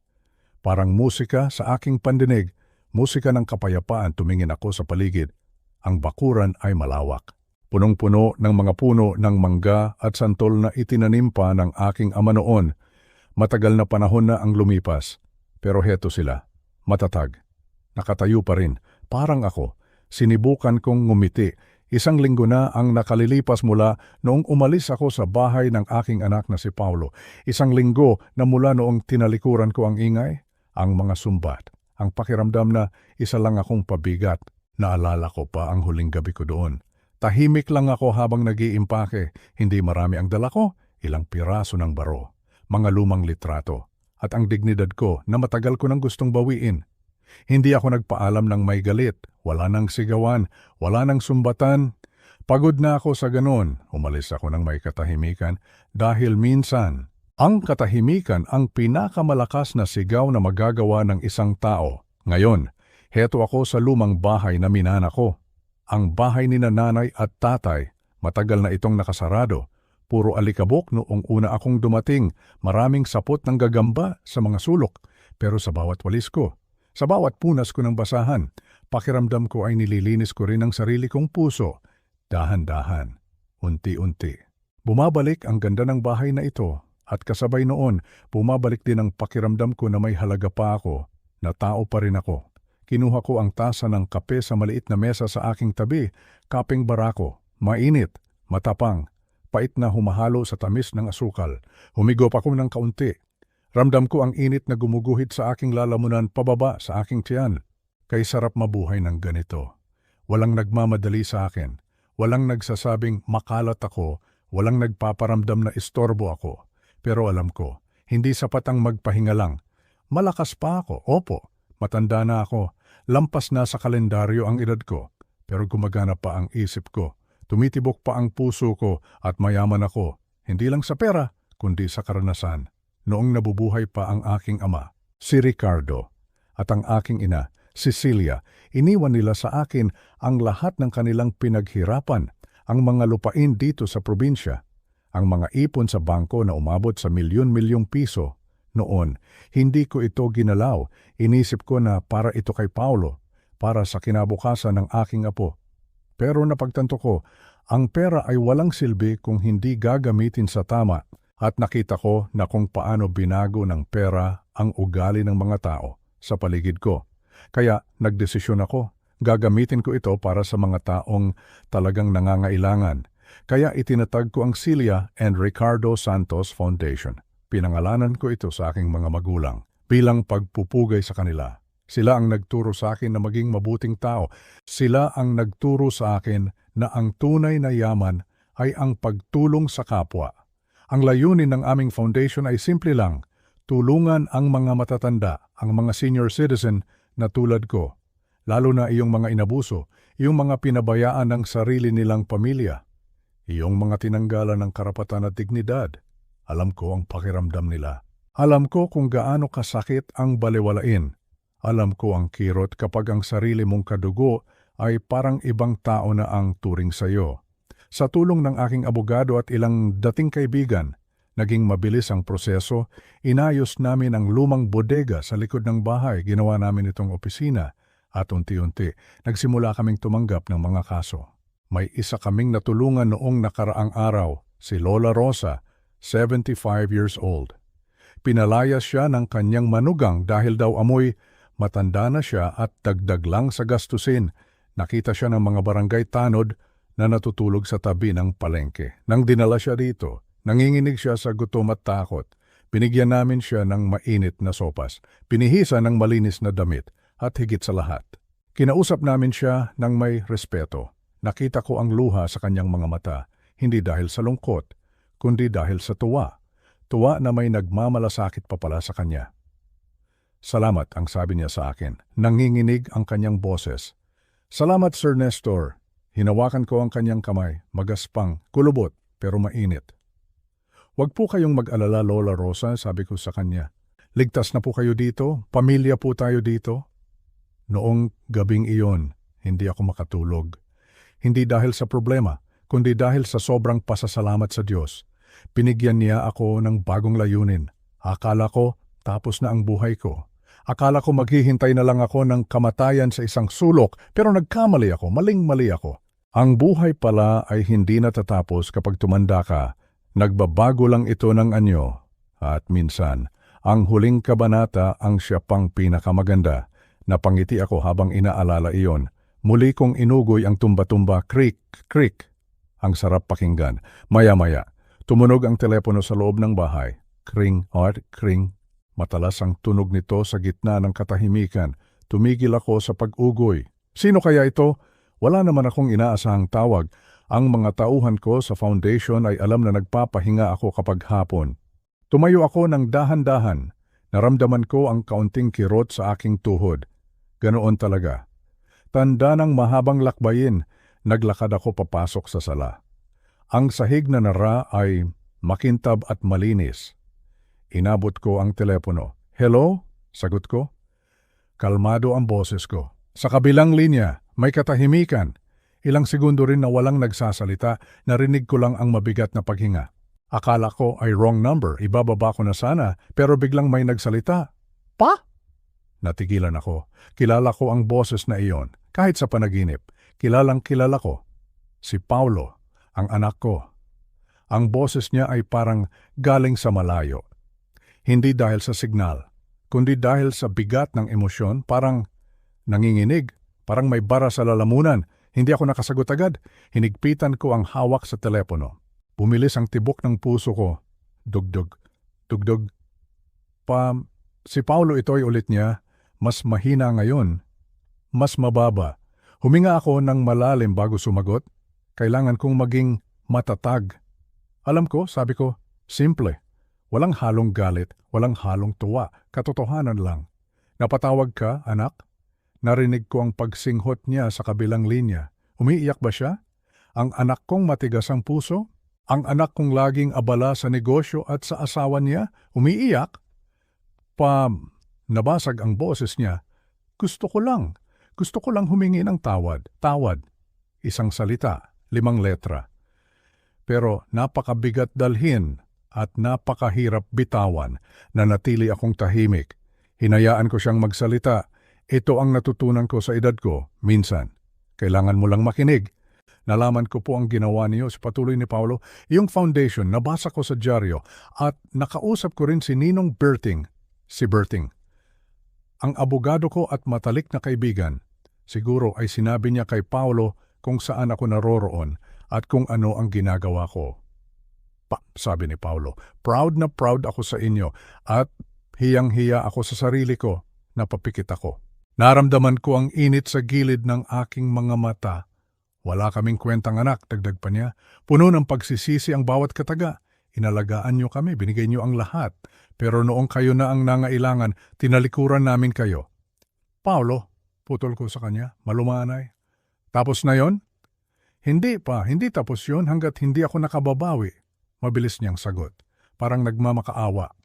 Parang musika sa aking pandinig. Musika ng kapayapaan. Tumingin ako sa paligid. Ang bakuran ay malawak. Punong-puno ng mga puno ng mangga at santol na itinanim pa ng aking ama noon. Matagal na panahon na ang lumipas. Pero heto sila. Matatag. Nakatayo pa rin. Parang ako. Sinibukan kong ngumiti. Isang linggo na ang nakalilipas mula noong umalis ako sa bahay ng aking anak na si Paulo. Isang linggo na mula noong tinalikuran ko ang ingay, ang mga sumbat, ang pakiramdam na isa lang akong pabigat. Naalala ko pa ang huling gabi ko doon. Tahimik lang ako habang nag-iimpake. Hindi marami ang dala ko, ilang piraso ng baro, mga lumang litrato. At ang dignidad ko na matagal ko nang gustong bawiin. Hindi ako nagpaalam ng may galit, wala nang sigawan, wala nang sumbatan. Pagod na ako sa ganon, umalis ako ng may katahimikan dahil minsan, ang katahimikan ang pinakamalakas na sigaw na magagawa ng isang tao. Ngayon, heto ako sa lumang bahay na minana ko. Ang bahay ni nanay at tatay, matagal na itong nakasarado. Puro alikabok noong una akong dumating, maraming sapot ng gagamba sa mga sulok. Pero sa bawat walis ko, sa bawat punas ko ng basahan, pakiramdam ko ay nililinis ko rin ang sarili kong puso. Dahan-dahan, unti-unti. Bumabalik ang ganda ng bahay na ito at kasabay noon, bumabalik din ang pakiramdam ko na may halaga pa ako, na tao pa rin ako. Kinuha ko ang tasa ng kape sa maliit na mesa sa aking tabi, kapeng barako, mainit, matapang, pait na humahalo sa tamis ng asukal. Humigop ako ng kaunti. Ramdam ko ang init na gumuguhit sa aking lalamunan pababa sa aking tiyan. Kay sarap mabuhay ng ganito. Walang nagmamadali sa akin. Walang nagsasabing makalat ako. Walang nagpaparamdam na istorbo ako. Pero alam ko, hindi sapat ang magpahinga lang. Malakas pa ako, opo. Matanda na ako. Lampas na sa kalendaryo ang edad ko. Pero gumagana pa ang isip ko. Tumitibok pa ang puso ko at mayaman ako, hindi lang sa pera, kundi sa karanasan. Noong nabubuhay pa ang aking ama, si Ricardo, at ang aking ina, Cecilia, iniwan nila sa akin ang lahat ng kanilang pinaghirapan, ang mga lupain dito sa probinsya, ang mga ipon sa bangko na umabot sa milyon-milyong piso. Noon, hindi ko ito ginalaw, inisip ko na para ito kay Paulo, para sa kinabukasan ng aking apo. Pero napagtanto ko, ang pera ay walang silbi kung hindi gagamitin sa tama at nakita ko na kung paano binago ng pera ang ugali ng mga tao sa paligid ko. Kaya nagdesisyon ako, gagamitin ko ito para sa mga taong talagang nangangailangan. Kaya itinatag ko ang Celia and Ricardo Santos Foundation. Pinangalanan ko ito sa aking mga magulang bilang pagpupugay sa kanila. Sila ang nagturo sa akin na maging mabuting tao. Sila ang nagturo sa akin na ang tunay na yaman ay ang pagtulong sa kapwa. Ang layunin ng aming foundation ay simple lang, tulungan ang mga matatanda, ang mga senior citizen na tulad ko, lalo na iyong mga inabuso, iyong mga pinabayaan ng sarili nilang pamilya, iyong mga tinanggalan ng karapatan at dignidad. Alam ko ang pakiramdam nila. Alam ko kung gaano kasakit ang balewalain. Alam ko ang kirot kapag ang sarili mong kadugo ay parang ibang tao na ang turing sa iyo. Sa tulong ng aking abogado at ilang dating kaibigan, naging mabilis ang proseso. Inayos namin ang lumang bodega sa likod ng bahay. Ginawa namin itong opisina at unti-unti nagsimula kaming tumanggap ng mga kaso. May isa kaming natulungan noong nakaraang araw, si Lola Rosa, 75 years old. Pinalayas siya ng kanyang manugang dahil daw amoy. Matanda na siya at dagdag lang sa gastusin. Nakita siya ng mga barangay tanod na natutulog sa tabi ng palengke. Nang dinala siya dito, nanginginig siya sa gutom at takot. Binigyan namin siya ng mainit na sopas, pinihisa ng malinis na damit, at higit sa lahat. Kinausap namin siya ng may respeto. Nakita ko ang luha sa kanyang mga mata, hindi dahil sa lungkot, kundi dahil sa tuwa. Tuwa na may nagmamalasakit pa pala sa kanya. Salamat, ang sabi niya sa akin. Nanginginig ang kanyang boses. Salamat, Sir Nestor. Hinawakan ko ang kanyang kamay, magaspang, kulubot, pero mainit. Huwag po kayong mag-alala, Lola Rosa, sabi ko sa kanya. Ligtas na po kayo dito, pamilya po tayo dito. Noong gabing iyon, hindi ako makatulog. Hindi dahil sa problema, kundi dahil sa sobrang pasasalamat sa Diyos. Pinigyan niya ako ng bagong layunin. Akala ko, tapos na ang buhay ko. Akala ko maghihintay na lang ako ng kamatayan sa isang sulok, pero nagkamali ako, maling-mali ako. Ang buhay pala ay hindi natatapos kapag tumanda ka. Nagbabago lang ito ng anyo. At minsan, ang huling kabanata ang siya pang pinakamaganda. Napangiti ako habang inaalala iyon. Muli kong inugoy ang tumba-tumba, krik, krik. Ang sarap pakinggan. Maya-maya, tumunog ang telepono sa loob ng bahay. Kring, at kring. Matalas ang tunog nito sa gitna ng katahimikan. Tumigil ako sa pag-ugoy. Sino kaya ito? Wala naman akong inaasahang tawag. Ang mga tauhan ko sa foundation ay alam na nagpapahinga ako kapag hapon. Tumayo ako ng dahan-dahan. Naramdaman ko ang kaunting kirot sa aking tuhod. Ganoon talaga. Tanda ng mahabang lakbayin, naglakad ako papasok sa sala. Ang sahig na nara ay makintab at malinis. Inabot ko ang telepono. Hello? Sagot ko. Kalmado ang boses ko. Sa kabilang linya, may katahimikan. Ilang segundo rin na walang nagsasalita, narinig ko lang ang mabigat na paghinga. Akala ko ay wrong number, ibababa ko na sana, pero biglang may nagsalita. Pa? Natigilan ako. Kilala ko ang boses na iyon, kahit sa panaginip. Kilalang kilala ko. Si Paulo, ang anak ko. Ang boses niya ay parang galing sa malayo. Hindi dahil sa signal, kundi dahil sa bigat ng emosyon, parang nanginginig, parang may bara sa lalamunan. Hindi ako nakasagot agad. Hinigpitan ko ang hawak sa telepono. Bumilis ang tibok ng puso ko. Dugdug, dugdug. Si Paulo ito'y ulit niya. Mas mahina ngayon. Mas mababa. Huminga ako ng malalim bago sumagot. Kailangan kong maging matatag. Alam ko, sabi ko, simple. Walang halong galit, walang halong tuwa. Katotohanan lang. Napatawag ka, anak? Narinig ko ang pagsinghot niya sa kabilang linya. Umiiyak ba siya? Ang anak kong matigas ang puso? Ang anak kong laging abala sa negosyo at sa asawa niya? Umiiyak? Nabasag ang boses niya. Gusto ko lang humingi ng tawad. Tawad. Isang salita, 5 letra. Pero napakabigat dalhin at napakahirap bitawan na natili akong tahimik. Hinayaan ko siyang magsalita. Ito ang natutunan ko sa edad ko, minsan. Kailangan mo lang makinig. Nalaman ko po ang ginawa niyo sa patuloy ni Paulo. Yung foundation, nabasa ko sa dyaryo at nakausap ko rin si Ninong Berting. Si Berting. Ang abogado ko at matalik na kaibigan. Siguro ay sinabi niya kay Paulo kung saan ako naroroon at kung ano ang ginagawa ko. Sabi ni Paulo, proud na proud ako sa inyo at hiyang-hiya ako sa sarili ko. Napapikit ako. Naramdaman ko ang init sa gilid ng aking mga mata. Wala kaming kwentang anak, dagdag pa niya. Puno ng pagsisisi ang bawat kataga. Inalagaan niyo kami, binigay niyo ang lahat. Pero noong kayo na ang nangailangan, tinalikuran namin kayo. Paulo, putol ko sa kanya, malumanay. Tapos na yon? Hindi tapos yon hanggat hindi ako nakababawi. Mabilis niyang sagot, parang nagmamakaawa.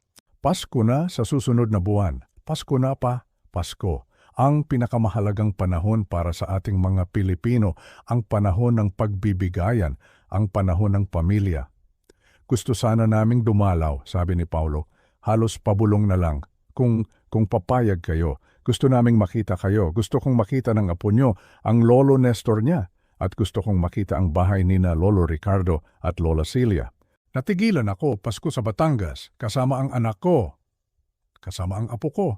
Pasko na sa susunod na buwan. Pasko na pa, Pasko. Ang pinakamahalagang panahon para sa ating mga Pilipino, ang panahon ng pagbibigayan, ang panahon ng pamilya. Gusto sana naming dumalaw, sabi ni Paulo. Halos pabulong na lang. Kung papayag kayo, gusto naming makita kayo. Gusto kong makita ng apo nyo, ang Lolo Nestor niya. At gusto kong makita ang bahay ni na Lolo Ricardo at Lola Celia. Natigilan ako, Pasko sa Batangas, kasama ang anak ko. Kasama ang apo ko.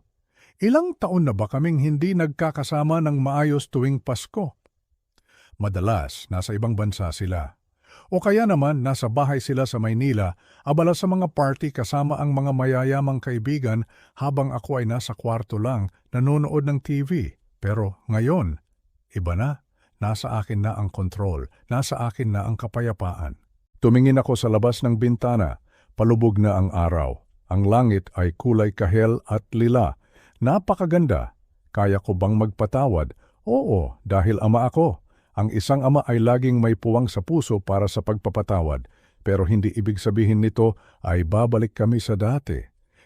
Ilang taon na ba kaming hindi nagkakasama ng maayos tuwing Pasko? Madalas, nasa ibang bansa sila. O kaya naman nasa bahay sila sa Maynila, abala sa mga party kasama ang mga mayayamang kaibigan habang ako ay nasa kwarto lang nanonood ng TV. Pero ngayon, iba na. Nasa akin na ang kontrol, nasa akin na ang kapayapaan. Tumingin ako sa labas ng bintana, palubog na ang araw. Ang langit ay kulay kahel at lila. Napakaganda. Kaya ko bang magpatawad? Oo, dahil ama ako. Ang isang ama ay laging may puwang sa puso para sa pagpapatawad. Pero hindi ibig sabihin nito ay babalik kami sa dati.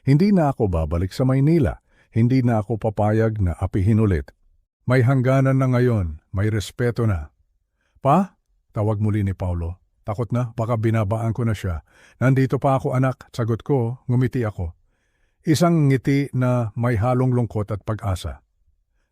Hindi na ako babalik sa Maynila. Hindi na ako papayag na apihin ulit. May hangganan na ngayon, may respeto na. Pa? Tawag muli ni Paulo. Takot na, baka binabaan ko na siya. Nandito pa ako anak, sagot ko, ngumiti ako. Isang ngiti na may halong lungkot at pag-asa.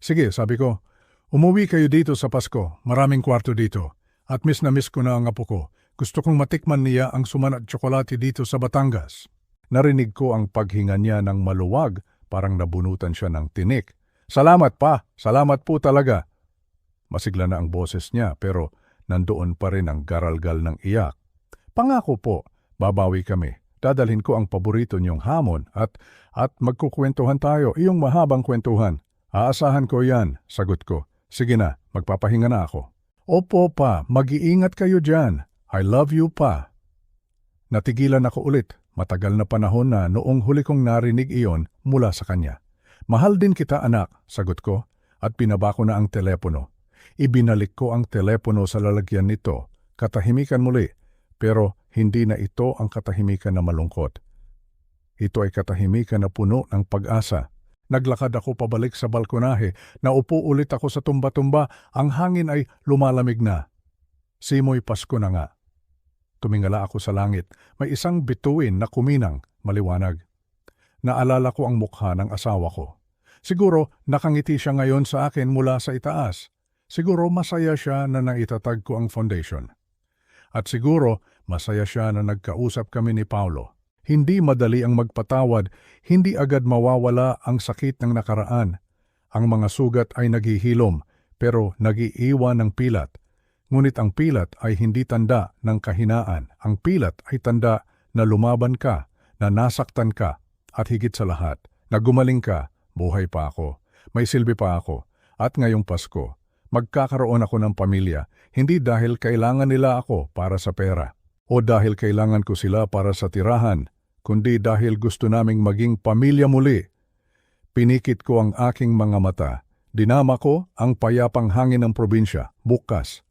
Sige, sabi ko, umuwi kayo dito sa Pasko, maraming kwarto dito. At miss na miss ko na ang apo ko. Gusto kong matikman niya ang suman at tsokolate dito sa Batangas. Narinig ko ang paghinga niya ng maluwag, parang nabunutan siya ng tinik. Salamat pa, salamat po talaga. Masigla na ang boses niya pero nandoon pa rin ang garalgal ng iyak. Pangako po, babawi kami. Dadalhin ko ang paborito niyong hamon at magkukwentuhan tayo, iyong mahabang kwentuhan. Aasahan ko yan, sagot ko. Sige na, magpapahinga na ako. Opo pa, mag-iingat kayo dyan. I love you pa. Natigilan ako ulit. Matagal na panahon na noong huli kong narinig iyon mula sa kanya. Mahal din kita anak, sagot ko at pinaba ko na ang telepono. Ibinalik ko ang telepono sa lalagyan nito. Katahimikan muli, pero hindi na ito ang katahimikan na malungkot. Ito ay katahimikan na puno ng pag-asa. Naglakad ako pabalik sa balkonahe, naupo ulit ako sa tumba-tumba, ang hangin ay lumalamig na. Simoy Pasko na nga. Tumingala ako sa langit, may isang bituin na kuminang, maliwanag. Naalala ko ang mukha ng asawa ko. Siguro nakangiti siya ngayon sa akin mula sa itaas. Siguro masaya siya na naitatag ko ang foundation. At siguro masaya siya na nagkausap kami ni Paulo. Hindi madali ang magpatawad, hindi agad mawawala ang sakit ng nakaraan. Ang mga sugat ay naghihilom, pero nagiiwan ng pilat. Ngunit ang pilat ay hindi tanda ng kahinaan. Ang pilat ay tanda na lumaban ka, na nasaktan ka, at higit sa lahat, na gumaling ka, buhay pa ako, may silbi pa ako, at ngayong Pasko, magkakaroon ako ng pamilya, hindi dahil kailangan nila ako para sa pera, o dahil kailangan ko sila para sa tirahan, kundi dahil gusto naming maging pamilya muli. Pinikit ko ang aking mga mata, dinama ko ang payapang hangin ng probinsya, bukas.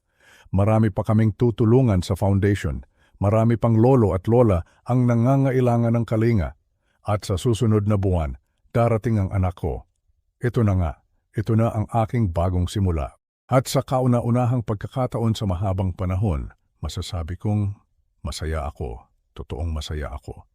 Marami pa kaming tutulungan sa foundation, marami pang lolo at lola ang nangangailangan ng kalinga, at sa susunod na buwan, darating ang anak ko. Ito na nga, ito na ang aking bagong simula. At sa kauna-unahang pagkakataon sa mahabang panahon, masasabi kong masaya ako, totoong masaya ako.